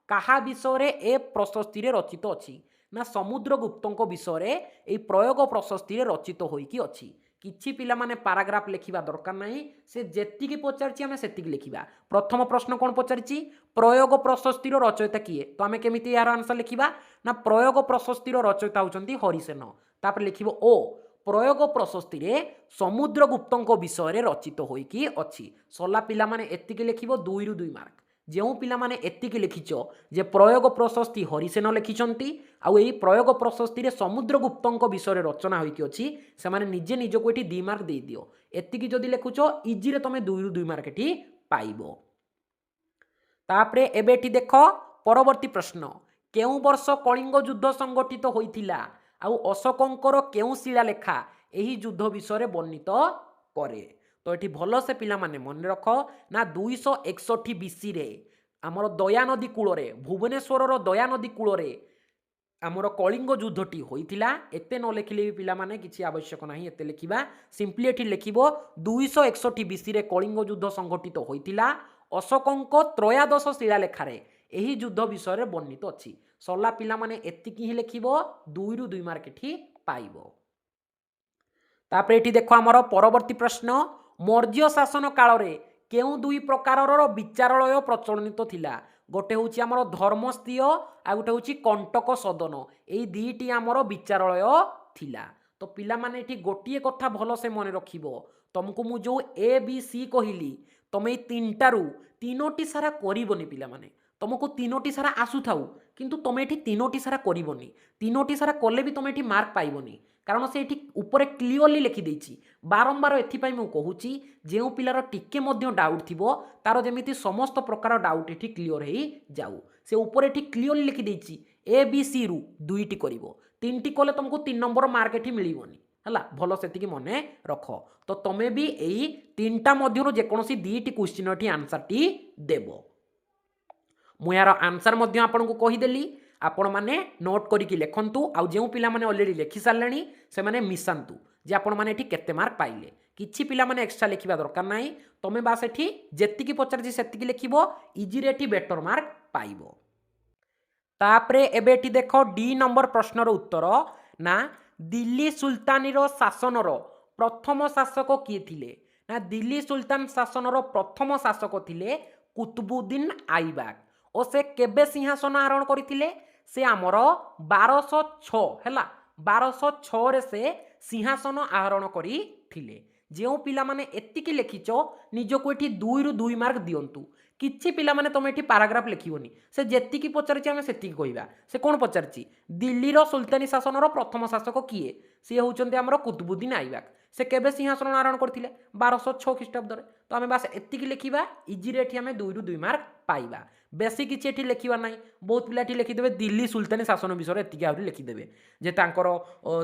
काहा विषय रे ए प्रशस्ति रे रचित अछि ना समुद्रगुप्तଙ୍କ विषय रे ए प्रयोग प्रशस्ति रे रचित होईकी अछि किछि पिला माने पैराग्राफ लिखिबा दरकार नाही से जेतिकी पचारछि हमें सेतिकी लिखिबा। प्रथम प्रश्न कोन पचारछि प्रयोग प्रशस्तिर रचयिता किए तो हमें केमिति यार आंसर लिखिबा ना प्रयोग प्रशस्तिर रचयिता होचंती हरिसेन तापर लिखिबो ओ प्रयोग प्रशस्ति रे समुद्रगुप्तଙ୍କ विषय रे रचित होईकी अछि सला पिला माने एतिकी लिखिबो 2 रु 2 मार्क जेउ पिला माने एतिकी लिखिचो जे प्रयोग प्रशस्ति हरिसेन लिखिचंती आउ एई प्रयोग प्रशस्ति रे समुद्रगुप्तଙ୍କ विषय रे रचना होईकी अछि से माने निजे निजो को एठी 2 मार्क देई दियो एतिकी जदी लिखुचो इजी रे तमे 2 रु 2 मार्क एठी पाइबो। तापरे एबे एठी देखो परवर्ती प्रश्न केउ वर्ष कलिंग युद्ध संगठित होइथिला आउ अशोकंकर केउ शिलालेखा एही युद्ध विषय रे वर्णित करे तो ये भल से पिला माने मन रख ना 261 बीसी रे आमर दया नदी कूल रे भुवनेश्वर दया नदी कूल रे आमर कलिंग युद्धटी होइथिला एते न लिखिले भी पिला माने किछि आवश्यक नाही एते लिखिबा सिंपली एठी लिखिबो 261 बीसी रे कलिंग युद्ध संघटित होइथिला अशोकंक त्रयोदश शिलालेखारे एही युद्ध विषय रे वर्णित अछि सल्ला पिला माने एतिकी ही लिखिबो 2 रु 2 मार्क एठी पाइबो तापर एठी देखो हमर परवर्ती प्रश्न मौर्य शासन काल रे केउ दुई प्रकारर विचारालय प्रचलित थिला गोटे हूँ आमर धर्मस्थीय आ गोटे हूँ कंटक सदन यही दुईटी आमर विचारालय थिला तो पिला माने एठी गोटिए कथा भल से मन रखिबो तुमको मु जो ए बी सी कहली तुम ये तीनटारू तीनोटी सारा करबनी पिला माने तुमको तीनोटी सारा आसुथाऊ किंतु तुम ये तीनोटी सारा करबनी तीनोटी सारा कले भी तुम ये मार्क पाइबनी कारण से ये ऊपर क्लीयरली लिखिदेछि बारंबार एथिपाई मु कहूची जेउ पिलार टिके मध्य डाउट थिबो तार जेमिति समस्त प्रकार डाउट एठी क्लियर हेई जाऊ से ऊपर एठी क्लियरली लिखिदेछि ए बी सी रु दुईटी करिवो तीनटी कले तुमको 3 नंबर मार्क एठी मिलिबनी हला भलो सेतिकी मने रख तो तमे भी एई तीनटा मध्यरु जे कोनोसी दुईटी क्वेश्चन एठी आंसर टी देबो मु यार आंसर मध्य आपनको कहि देली आपण माने नोट करिकी लेखंतु आउ जेउ पिला माने ऑलरेडी लेखि सारलेनी से माने मिसांतु जे आपण माने एठी केते मार्क पाइले किछि पिला माने एक्स्ट्रा लिखिबा दरकार नाही तमे बास एठी जेतिकी पचारछि सेतिकी लिखिबो इजी रे एठी बेटर मार्क पाइबो तापरे एबे एठी देखो डी नंबर प्रश्नर उत्तर ना दिल्ली सुल्तानीर शासनर प्रथम शासक किए थिले ना दिल्ली सुल्तान शासनर प्रथम शासक थिले कुतुबुद्दीन आईबाक और से केबे सिंहासन आरोहण करथिले से आमर 1206 हैला 1206 रे से सिंहासन आरोहण करथिले जेउ पिला माने एतिकी लिखिचो निजको एठी 2 रु 2 मार्क दियंतु किछि पिला माने तुम एठी पैराग्राफ लिखिबोनी से जेतिकी पचारछि आमे सेतिकी कहिबा से कोन पचारछि दिल्लीर सुल्तानी शासनर प्रथम शासक किए से होचंती आमर कुतुबुद्दीन आईबाक से केबे सिंहासन आरोहण करथिले 1206 ख्रीष्टाब्द तो आमे बास एतिकी लिखिबा इजी रे एठी आमे 2 रु 2 मार्क पाइबा बेसी किछि एठी लिखिबा नाही बहुत पिला एठी लिखिदेबे दिल्ली सुल्तानी शासन विषय एतिकी आउरी लिखिदेबे जे तांकर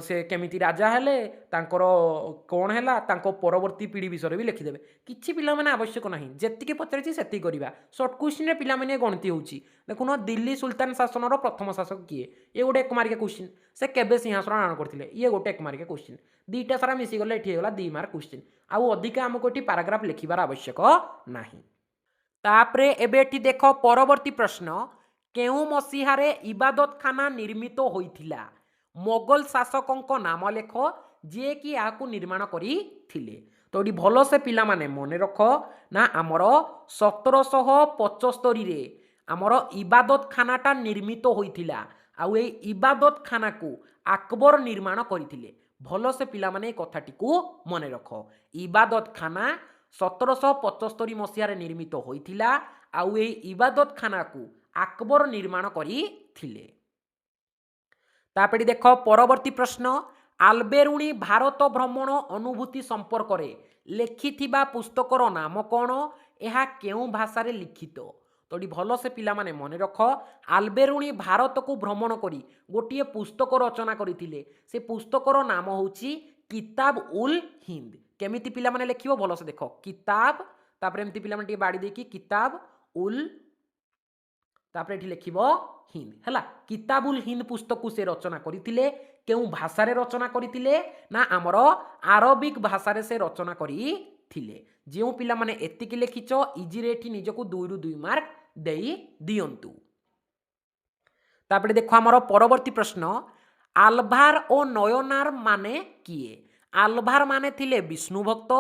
से केमिति राजा हेले तांकर कोन हैला तांको परवर्ती पीढ़ी विषय भी लिखिदेबे किछि पिला माने आवश्यक नाही जेतिकी पचारछि सेतिकी करिबा शॉर्ट क्वेश्चन रे पिला माने गणति होउछि देखुनो दिल्ली सुल्तान शासनर प्रथम शासक किए ये गोटे 1 मार्क क्वेश्चन से केबे सिंहासन आरोहण करथिले ये गोटे 1 मार्क क्वेश्चन दुईटा सारा मिसी गले एठी होला 2 मार्क क्वेश्चन आउ अधिक हमको एठी पैराग्राफ लिखिबार आवश्यक नाही तापरे एबे एठी देखो परवर्ती प्रश्न केउ मसीहारे इबादत खाना निर्मित होइथिला मोगल शासकंक नाम लेख जे कि याकू निर्माण करी थिले तो ये भल से पिला माने मने रख ना आमर 1775 रे आमर इबादत खानाटा निर्मित होइथिला आउ ए इबादत खाना को अकबर निर्माण करथिले भल से पिला माने कथाटी को मने रख इबादत खाना 1775 मसीहारे निर्मित होइथिला आउ ए इबादत खाना को अकबर निर्माण करी थिले तापरे देखो परवर्ती प्रश्न आल्बेरुणी भारत भ्रमण अनुभूति संपर्क रे लिखिथिबा पुस्तकर नाम कौन यह केउ भाषा रे लिखित तो भल से पिला माने मने रख आल्बेरुणी भारत को भ्रमण करी गोटे पुस्तक रचना करथिले से पुस्तकर नाम होउची किताब उल हिंद केमिति पिला माने लिखिबो भल से देखो किताब तापरे एमती पिला माने टी बाडी देकी किताब उल तापरे एठी लिखिबो हिंद हैला किताब उल हिंद पुस्तक को से रचना करथिले केउ भाषा रे रचना करथिले ना आमर अरबिक भाषा रे से रचना करथिले जेउ पिला माने एतिकी लिखिचो इजी रे एठी निजको 2 रु 2 मार्क देई दियंतु तापरे देखो आमर परवर्ती प्रश्न आल्भार ओ नयनार माने किए आल्भार माने थिले विष्णु भक्त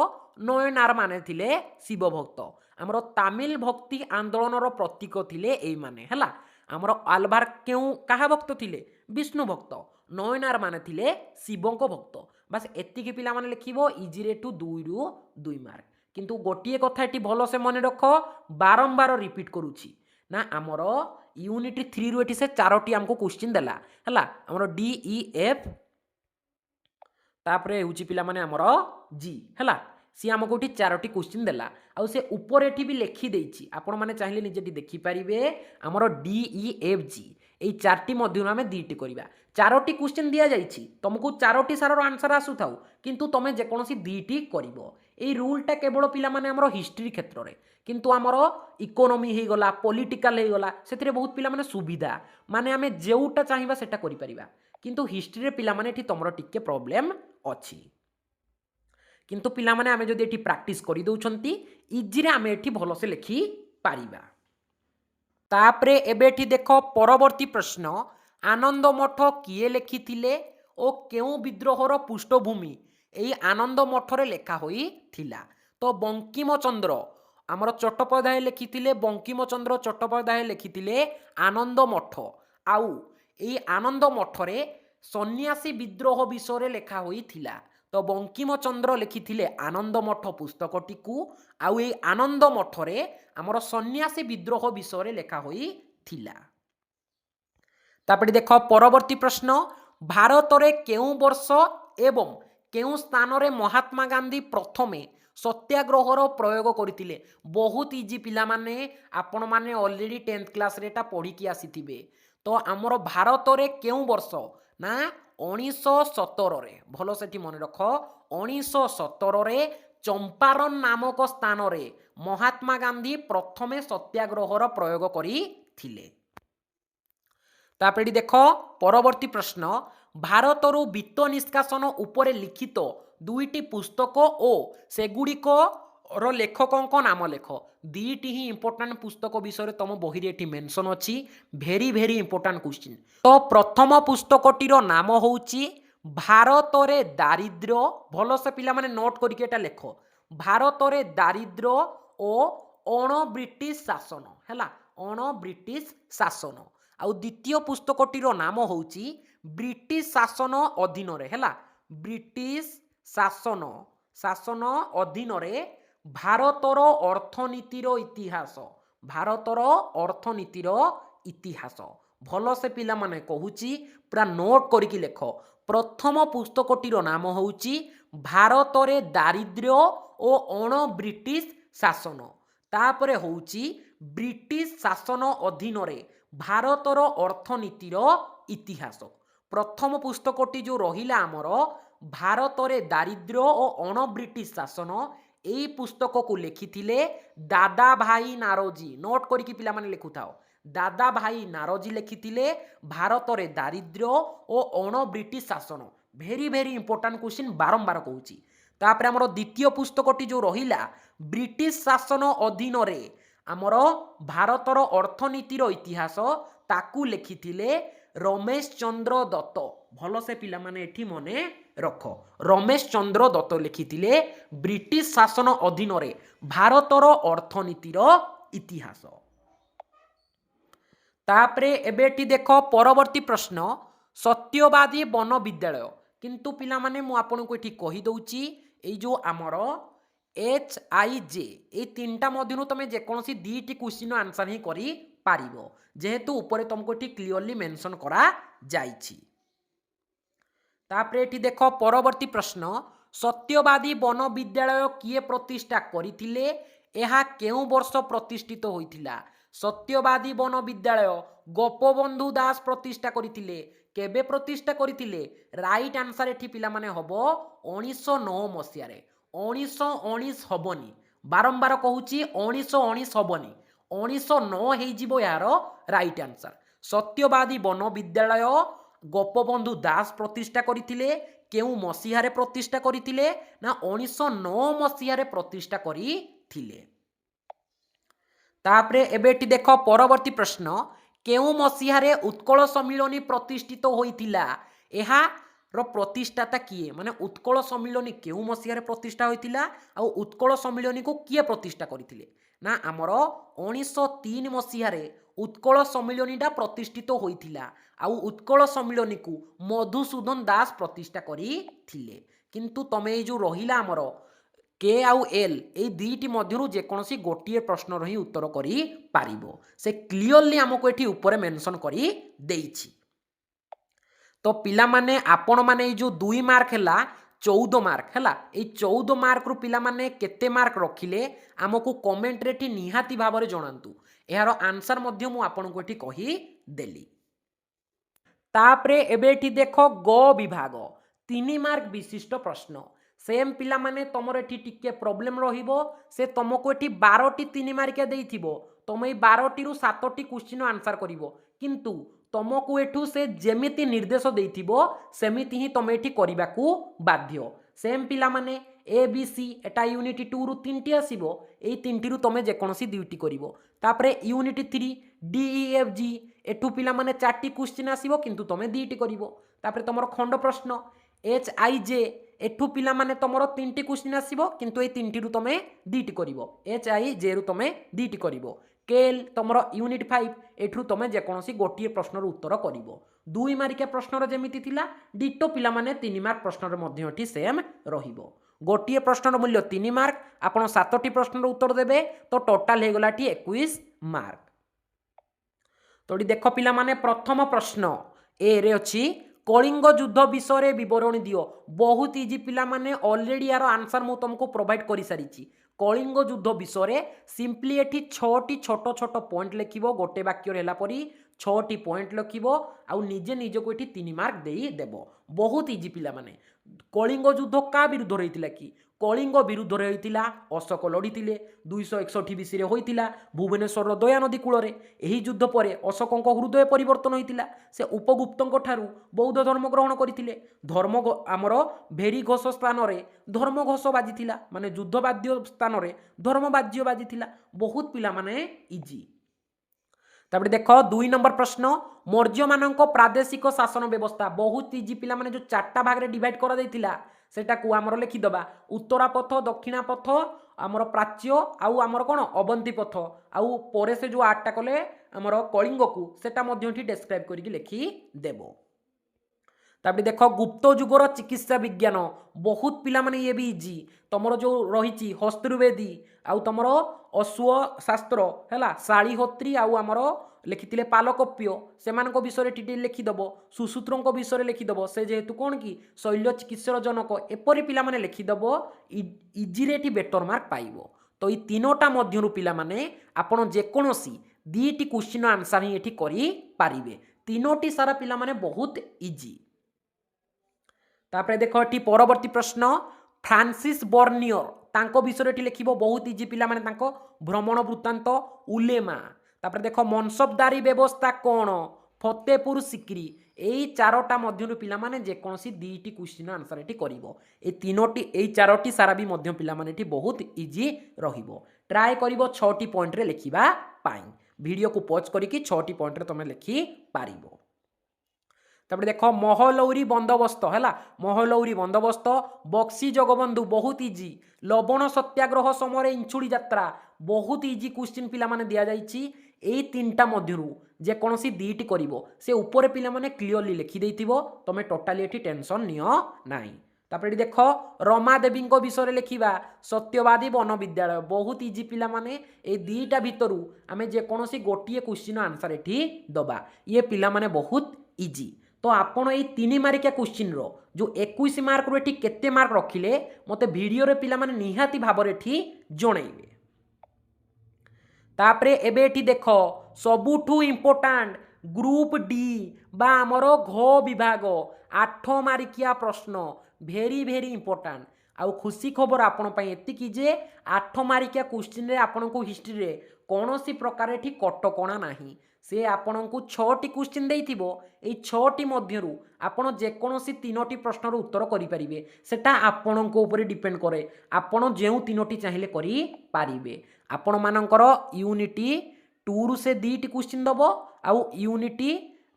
नयनार माने थिले शिव भक्त आमर तामिल भक्ति आंदोलन प्रतीक थिले एई माने हैला आमर आल्भार केउ काहा भक्त थिले विष्णु भक्त नयनार माने थिले शिवंक भक्त बस एतिकी पिला माने लिखिबो इजी रे टू 2 रु 2 मार्क किंतु गोटिए कथा एटी भलो से मने रख बारंबार रिपीट करूची ना आमर यूनिट 3 रु एटी से 4टी हमको क्वेश्चन देला हैला आमर डी ई एफ तापरे होची पिला माने आमर जी हैला सी हमको एटी 4टी क्वेश्चन देला आउ से ऊपर एटी भी लिखि देछि आपण माने चाहिले निजेटी देखि परिबे आमर डी ई एफ जी एई 4टी मध्य आमे 2टी करिबा 4टी क्वेश्चन दिया जाइछि तुमको 4टी सारार आंसर आसु थाउ किंतु तमे जे कोनोसी 2टी करिवो এই রুলটা কেবল পিলামানে আমার হিস্ট্রি ক্ষেত্রে কিন্তু আমার ইকোনোমি হয়েগলা পলিটিকাল হয়েগলা সেথিরে বহুত পিলামানে সুবিধা মানে আমি যেউটা চাহিবা সেটা করিপারিবা কিন্তু হিস্ট্রি পিলামানে এটি তোমার টিকে প্রবলেম অছি কিন্তু পিলামানে আমি যদি এটি প্র্যাকটিস করি দউছন্তি ইজিরে আমি এটি ভালসে লেখি পারিবা তাপরে এবে এটি দেখ পরবর্তী প্রশ্ন আনন্দ মঠ কিয়ে লেখিলে ও কেউ বিদ্রোহর পৃষ্ঠভূমি এই আনন্দ মঠরে লেখা হইছিলা তো বঙ্কিমচন্দ্র আমার চট্টোপাধ্যায় লেখিলে বঙ্কিমচন্দ্র চট্টোপাধ্যায় লেখিলে আনন্দ মঠ আউ এই আনন্দ মঠরে সন্ন্যাসী বিদ্রোহ বিষয়ে লেখা হইছিলা তো বঙ্কিমচন্দ্র লেখিলে আনন্দ মঠ পুস্তকটিকু আউ এই আনন্দ মঠরে আমার সন্ন্যাসী বিদ্রোহ বিষয়ে লেখা হইছিলা তারপরে দেখ পরবর্তী প্রশ্ন ভারতরে কেউ বর্ষ এবং কেউ স্থানরে মহাত্মা গান্ধী প্রথমে সত্যাগ্রহর প্রয়োগ করতে বহুত ইজি পিলামানে আপন মানে অলরেডি 10th ক্লাসে এটা পড়িকি আসিথিবে তো আমার ভারতরে কেউ বর্ষ না 1917 ভাল সেটি মনে রখ 1917 চম্পারণ নামক স্থানরে মহাত্মা গান্ধী প্রথমে সত্যাগ্রহর প্রয়োগ করিথিলে তারপরে দেখ পরবর্তী প্রশ্ন ভারতরু বিত্ত নিষ্কাশন উপরে লিখিত দুইটি পুস্তক ও সেগুড়িকর লেখকঙ্ক নাম লেখ দুইটি হি ইম্পর্টাট পুস্তক বিষয়ে তোম বহিরে এটি মেনশন অছি ভেরি ভেরি ইম্পর্টাট কোশ্চিন তো প্রথম পুস্তকটির নাম হচ্ছে ভারতরে দারিদ্র ভালসে পিলামানে নোট করিকি এটা লেখ ভারতরে দারিদ্র ও অণ ব্রিটিশ শাসন হেলা অণ ব্রিটিশ শাসন ଆଉ ଦ୍ୱିତୀୟ ପୁସ୍ତକଟିର ନାମ ହେଉଛି ବ୍ରିଟିଶ ଶାସନ ଅଧୀନରେ ହେଲା ବ୍ରିଟିଶ ଶାସନ ଅଧୀନରେ ଭାରତର ଅର୍ଥନୀତିର ଇତିହାସ ଭଲସେ ପିଲାମାନେ କହୁଛି ପୁରା ନୋଟ୍ କରିକି ଲେଖ ପ୍ରଥମ ପୁସ୍ତକଟିର ନାମ ହେଉଛି ଭାରତରେ ଦାରିଦ୍ର୍ୟ ଓ ଅଣ ବ୍ରିଟିଶ ଶାସନ ତାପରେ ହେଉଛି ବ୍ରିଟିଶ ଶାସନ ଅଧୀନରେ ଭାରତର ଅର୍ଥନୀତିର ଇତିହାସ ପ୍ରଥମ ପୁସ୍ତକଟି ଯେଉଁ ରହିଲା ଆମର ଭାରତରେ ଦାରିଦ୍ର୍ୟ ଓ ଅଣ ବ୍ରିଟିଶ ଶାସନ এই পুস্তকକୁ ଲେଖିଥିଲେ ଦାଦା ଭାଇ ନାରୋଜି ନୋଟ୍ କରିକି ପିଲାମାନେ ଲେଖୁଥାଅ ଦାଦା ଭାଇ ନାରୋଜି ଲେଖିଥିଲେ ଭାରତରେ ଦାରିଦ୍ର୍ୟ ଓ ଅଣ ବ୍ରିଟିଶ ଶାସନ ଭେରି ଭେରି ଇମ୍ପୋର୍ଟାଣ୍ଟ କ୍ୱେଶ୍ଚିନ୍ ବାରମ୍ବାର କହୁଛି ତାପରେ ଆମର ଦ୍ୱିତୀୟ ପୁସ୍ତକଟି ଯେଉଁ ରହିଲା ବ୍ରିଟିଶ ଶାସନ ଅଧୀନରେ ଆମର ଭାରତର ଅର୍ଥନୀତିର ଇତିହାସ ତାକୁ ଲେଖିଥିଲେ ରମେଶ ଚନ୍ଦ୍ର ଦତ୍ତ ଭଲସେ ପିଲାମାନେ ଏଠି ମନେ ରଖ ରମେଶ ଚନ୍ଦ୍ର ଦତ୍ତ ଲେଖିଥିଲେ ବ୍ରିଟିଶ ଶାସନ ଅଧୀନରେ ଭାରତର ଅର୍ଥନୀତିର ଇତିହାସ ତାପରେ ଏବେ ଏଠି ଦେଖ ପରବର୍ତ୍ତୀ ପ୍ରଶ୍ନ ସତ୍ୟବାଦୀ ବନ ବିଦ୍ୟାଳୟ କିନ୍ତୁ ପିଲାମାନେ ମୁଁ ଆପଣଙ୍କୁ ଏଠି କହିଦେଉଛି ଏଇ ଯେଉଁ ଆମର HIJ এই তিনটা মধ্যে তুমি যেকোনসি দুইটি কোশ্চিন আনসার হি করি পারিব যেহেতু উপরে তোমাকে এটি ক্লিয়রলি মেনশন করা যাইছি তারপরে এটি দেখ পরবর্তী প্রশ্ন সত্যবাদী বন বিদ্যালয় কিয়ে প্রতিষ্ঠা করিলে এহা কেউ বর্ষ প্রতিষ্ঠিত হইতিলা সত্যবাদী বন বিদ্যালয় গোপবন্ধু দাস প্রতিষ্ঠা করিলে কেবে প্রতিষ্ঠা করিলে রাইট আনসার এটি পিলামানে হব 1909 মସିହାରେ 1919 হবনি বারম্বার কহুছি 1919 হবনি 1909 হইଯିବ यार রাইট আনসার সত্যবাদী বন বিদ্যালয় গোপবন্ধু দাস প্রতিষ্ঠা করিলে কেউ মସିହାରେ প্রতিষ্ঠা করিলে না 1909 মସିহাରେ প্রতিষ্ঠা করিলে তারপরে এবে এটি দেখ পরবর্তী প্রশ্ন কেউ মସିହାରେ উৎকল সম্মিলনী প্রতিষ্ঠিত হইতিলা এহা प्रतिष्ठाता किए माने उत्कल सम्मिलनी केउ मसीहारे प्रतिष्ठा होइतिला आ उत्कल सम्मिलनी को किए प्रतिष्ठा करिथिले ना आमर 1903 मसीहारे उत्कल सम्मिलनीटा प्रतिष्ठित होइतिला आ उत्कल सम्मिलनी को मधुसूदन दास प्रतिष्ठा करिथिले किंतु तमे ए जो रहिला आमर के आउ एल ए दुईटी मध्यरु जेकोसी गोटिए प्रश्न रही उत्तर करि पारिबो से क्लियरली हमको एठी ऊपर मेंशन करि देइछि तो पिला माने आपण माने जो 2 मार्क हैला 14 मार्क हैला ए 14 मार्क रु पिला माने केते मार्क रखिले हमको कमेंट रे ठी निहाती भाबरे जणांतु एहारो आंसर मध्य मु आपण को एठी कहि देली तापरे एबे एठी देखो ग विभाग 3 मार्क विशिष्ट प्रश्न सेम पिला माने तमर एठी टिके प्रॉब्लम रहिबो से तुमको एठी 12 टी 3 मार्किया देइथिबो तुम ए 12 टी रु 7 टी क्वेश्चन आंसर करिवो किंतु तुमको एठू से जेमिति निर्देश देइथिबो सेमिति ही तुम एठी करिबाकू बाध्य सेम पिला माने A B C Etah unit 2 रु 3 टी आसीबो एई 3 टी रु तुम जे कोनोसी दुईटी करिवो तापरे unit 3 D E F G एठू पिला माने 4 टी क्वेश्चन आसीबो किंतु तुम दुईटी करिवो तापरे तमरो खंड प्रश्न एच आई जे एठू पिला माने तमरो 3 टी क्वेश्चन आसीबो किंतु ए 3 टी रु तुम दुईटी करिवो एच आई जे रु तुम दुईटी करिवो केल तमरो यूनिट 5 एठू तुम जे कोनोसी गोटिए प्रश्नर उत्तर करिवो 2 मार्किया प्रश्नर जेमिति थिला डिटो पिला माने 3 मार्क प्रश्नर मध्ये एठी सेम रहिबो गोटिए प्रश्नर मूल्य 3 मार्क आपण 7 टी प्रश्नर उत्तर देबे तो टोटल हे गलाटी 21 मार्क तोडी देखो पिला माने प्रथम प्रश्न ए रे अछि कलिंग युद्ध विषय बरणी दियो बहुत इजी पिला माने ऑलरेडी यार आंसर मु तुमको प्रोवाइड करि सारिची कलिंग युद्ध विषय सिंपली एठी 6 टी छोट छोट पॉइंट लिखिबो गोटे वाक्य रेला परी 6 टी पॉइंट लिखिबो आउ निजे निजे को एठी 3 मार्क देई देबो बहुत इजी पिला माने कलिंग युद्ध का विरुद्ध रहितिला कि कलिंग विरुद्ध रहितिला अशोक लड़ीतिले 261 बीसी रे होइतिला भुवनेश्वर दया नदी कूଳରେ एही युद्ध परे अशोकଙ୍କ हृदय परिवर्तन होइतिला से उपगुप्तଙ୍କ ठारू बौद्ध धर्म ग्रहण करथिले धर्म आमर भेरी घोष स्थान रे धर्म घोष बाजितिला माने युद्ध वाद्य स्थान रे धर्म वाद्य बाजितिला बहुत पिला माने इजी तापरे देख 2 नंबर प्रश्न मौर्य मानक प्रादेशिक शासन व्यवस्था बहुत इजी पिला माने जो 4टा भाग रे डिवाइड करा दैतिला सेटा को आमर लिखिदबा उत्तरा पथ दक्षिणा पथ आमर प्राच्य आउ आमर कोन अवंती पथ आउ परे से जो 8टा कले आमर कलिंग को सेटा मध्यठी डिस्क्राइब करके लिखि देबो तापरे देख गुप्त युगर चिकित्सा विज्ञान बहुत पिला माने ये भी इजी तमरो जो रही हस्तुर्वेदी आउ तमरो अश्व शास्त्र हैला शालीहोत्री आउ आमर लिखिथिले पालकप्य सेमानक विषय टी लिखिदब सुसूत्रों विषय लिखिदब से जेहेतु कौन कि शैल्य चिकित्सर जनक एपरी पिला माने लिखिदब इजी रे टी बेटर मार्क पाइबो तो ये 3टा मध्यरु पिला माने आपण जेकोसी 2टी क्वेश्चन आंसर ही एठी करि पारिबे 3टी सारा पिला माने बहुत इजी तापरे देखो एठी परवर्ती प्रश्न फ्रांसिस बर्नियर तांको विषय टी लिखिबो बहुत इजी पिला माने तांको भ्रमण वृत्तांत उलेमा तापरे देखो मनसबदारी व्यवस्था कौन फतेहपुर सिक्री एई 4टा मध्यरु पिला माने जे कोनसी 2टी क्वेश्चन आंसर एठी करिवो ए 3टी एई 4टी सारा भी मध्य पिला माने एठी बहुत इजी रहिबो ट्राई करिवो 6टी पॉइंट रे लिखिबा पाई वीडियो को पॉज करिकि 6टी पॉइंट रे तमे लिखि पारिबो तापरे देखो महलौरी बंदोबस्त हैला महलौरी बंदोबस्त बक्सी जगबंधु बहुत इजी लवण सत्याग्रह समय इंचुड़ी यात्रा बहुत इजी क्वेश्चन पिला माने दिया जाइछि एई 3टा मध्यरु जे कोनसी 2टी करिवो से ऊपर पिला माने क्लियरली लिखि देइथिबो तमे टोटली एठी टेंशन नियो नाही तापरे देखो रमा देवी विषय लिखिबा सत्यवादी वन विद्यालय बहुत इजी पिला माने ए 2टा भितरु आमे जे कोनसी गोटिए क्वेश्चन आंसर एठी दबा ये पिला माने बहुत इजी तो आपण ये 3 मार्किया क्वेश्चन रो जो 21 मार्क रो एठी केते मार्क रखिले मते वीडियो रे पिला माने निहाती भाव रे एठी जणैबे तापरे एबे एठी देखो सबुठू इंपोर्टेंट ग्रुप डी बा हमरो घ विभाग 8 मार्किया प्रश्न भेरी भेरी इंपोर्टेंट आउ खुशी खबर आपण पई एति कि जे 8 मार्किया क्वेश्चन रे आपण को हिस्ट्री रे कोनोसी प्रकार एठी कटकणा नाही से आपण को 6टी क्वेश्चन देइथिबो एई 6टी मध्यरु आपण जे कोनोसी 3टी प्रश्नर उत्तर करि परिबे सेटा आपण को ऊपर डिपेंड करे आपण जेउ 3टी चाहिले करि पारिबे आपण मानकर यूनिटी 2 रु से 2टी क्वेश्चन दबो आउ यूनिटी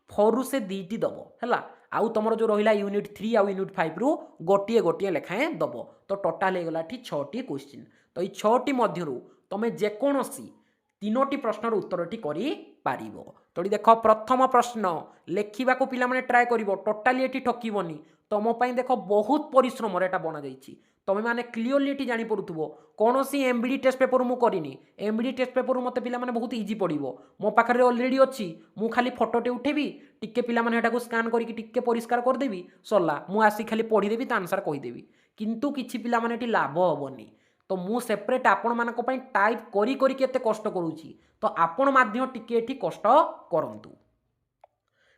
4 रु से 2टी दबो हैला आउ तमरो जो रहिला यूनिट 3 आउ यूनिट 5 रु गोटिए गोटिए लेखाए दबो तो टोटल हे गलाठी 6टी क्वेश्चन तो ई 6टी मध्यरु तमे जे कोनोसी 3टी प्रश्नर उत्तरटी करि पारिबो तो देख प्रथम प्रश्न लेखिबा को पिला माने ट्राई करिवो टोटली एठी ठकिबोनी तम पई देखो बहुत परिश्रम रे एटा बना जाईची तमे माने क्लियरली एठी जानि पडुथुबो कोनोसी एमबीडी टेस्ट पेपर मु करिनी एमबीडी टेस्ट पेपर मते पिला माने बहुत इजी पडिवो मो पाखरे ऑलरेडी अछि मु खाली फोटोटे उठेबी टिके पिला माने एटा को स्कैन करिकि टिके परिष्कार कर देबी सरला मु आसी खाली पढी देबी त आंसर कहि देबी किंतु किछि पिला माने एठी लाभ होबोनी तो मु सेपरेट आपण मानक पई टाइप करी करी केते कष्ट करूची तो आपण माध्यम टिके एठी कष्ट करंतु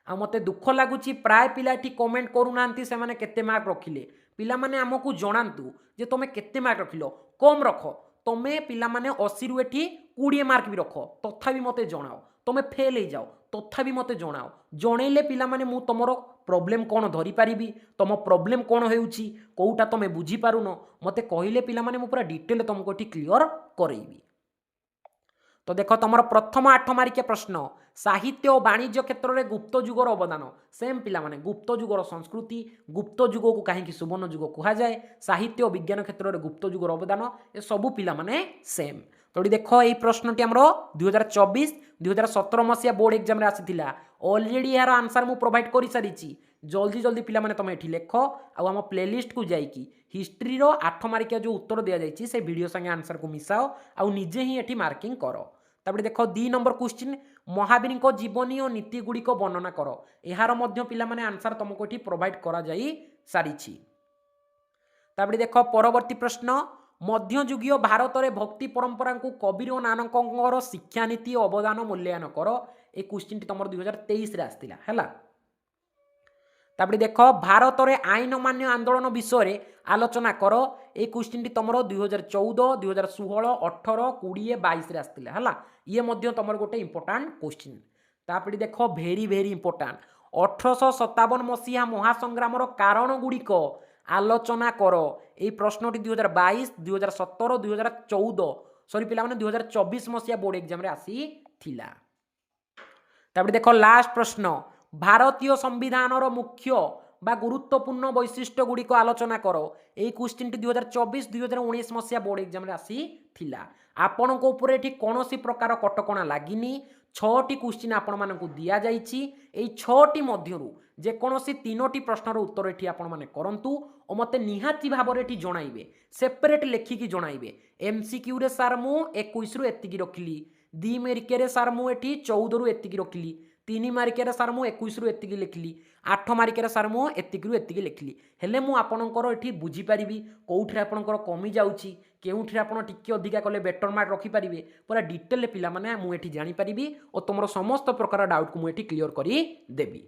आ मते दुख लागुची प्राय पिला एठी कमेंट करू नांती से माने केते मार्क रखिले पिला माने आमको जणांतु जे तुम केते मार्क रखिलो कम रख तुमे पिला माने 80 रु एठी 20 मार्क भी रख तथापि मते जणाओ तुमे फेल हो जाओ तथापि मते जणाओ जणैले पिला माने मु तमरो प्रॉब्लम कोन धरि पारिबी तुम प्रॉब्लम कोन हेउची कोउटा तुमे बुझी पारुनो मते कहिले पिला माने मु पूरा डिटेल तुमको एठी क्लियर करैबी। तो देख तुम प्रथम 8 मार्किया प्रश्न साहित्य और वाणिज्य क्षेत्र में गुप्त जुगर अवदान सेम पिला माने गुप्त जुगर संस्कृति गुप्त जुग को कहीं सुवर्ण जुग कहुए साहित्य और विज्ञान क्षेत्र में गुप्त जुगर अवदान ये सबू पिला माने सेम। तो देख ये प्रश्नटी आम 2024-2017 मसीहा बोर्ड एग्जाम आसीथिला ऑलरेडी यार आंसर मु प्रोवाइड कर सारी जल्दी जल्दी पिला माने तुम ये लिख आम प्लेलिस्ट को जाइकी हिस्ट्री रो 8 मार्किया जो उत्तर दि जाइए से वीडियो संगे आंसर को मिसाओ आउ निजे ही एठी मार्किंग करो। तापर देख 2 नंबर क्वेश्चन महावीर जीवनी और नीति गुड़िक वर्णना कर यार पिला माने आंसर तुमको ये प्रोवाइड करा जाई सारी। तापर देख परवर्ती प्रश्न मध्ययुगीय भारत में भक्ति परंपरा को कबीर और नानक शिक्षानीति अवदान मूल्यांकन कर ए क्वेश्चन तुम 2023 आसला है। तापर देख भारत में आईन मान्य आंदोलन विषय आलोचना कर ए क्वेश्चन तुम 2014, 2016, 18, 20, 22 आसला है ये तुम गोटे इंपोर्टाट क्वेश्चन। तापर देख भेरी भेरी इंपोर्टाट 1857 मसीहा महासंग्राम कारण गुड़िक आलोचना कर ये प्रश्नटी 2022, 2017, 2014 सॉरी पिला माने 2024 मसीहा बोर्ड एग्जाम आसी थिला। तापर देख लास्ट प्रश्न भारतीय संविधान मुख्य बा गुरुत्वपूर्ण वैशिष्ट्य गुड़िक आलोचना कर ये क्वेश्चन 2024-2019 मसीहा बोर्ड एग्जाम आसी थिला। आपण को ऊपर एठी कोनोसी प्रकार कटकणा लागिनी 6टी क्वेश्चन आपण मानकु दिया जाइछि एई 6टी मध्यरु जे कोनोसी 3टी प्रश्नर उत्तर एठी आपण माने करंतु ओ मते निहाती भाबरे एठी जणाइबे सेपरेट लेखिकी जणाइबे एमसीक्यू रे सार मु 21 रु एतिकी रखिली 2 मार्किया रे सार मु एठी 14 रु एतिकी रखिली 3 मार्किया रे सार मु 21 रु एतिकी लिखिली 8 मार्किया रे सार मु एतिकी रु एतिकी लिखिली हेले मु आपणकर एठी बुझी परिबी कोउठरे आपणकर कमी जाउची केउठरे आपण टिके अधिका कले बेटर मार्क रखि परिबे पूरा डिटेल पिला माने मु एठी जानि परिबी और तुमरो समस्त प्रकार डाउट को मु एठी क्लियर करी देबी।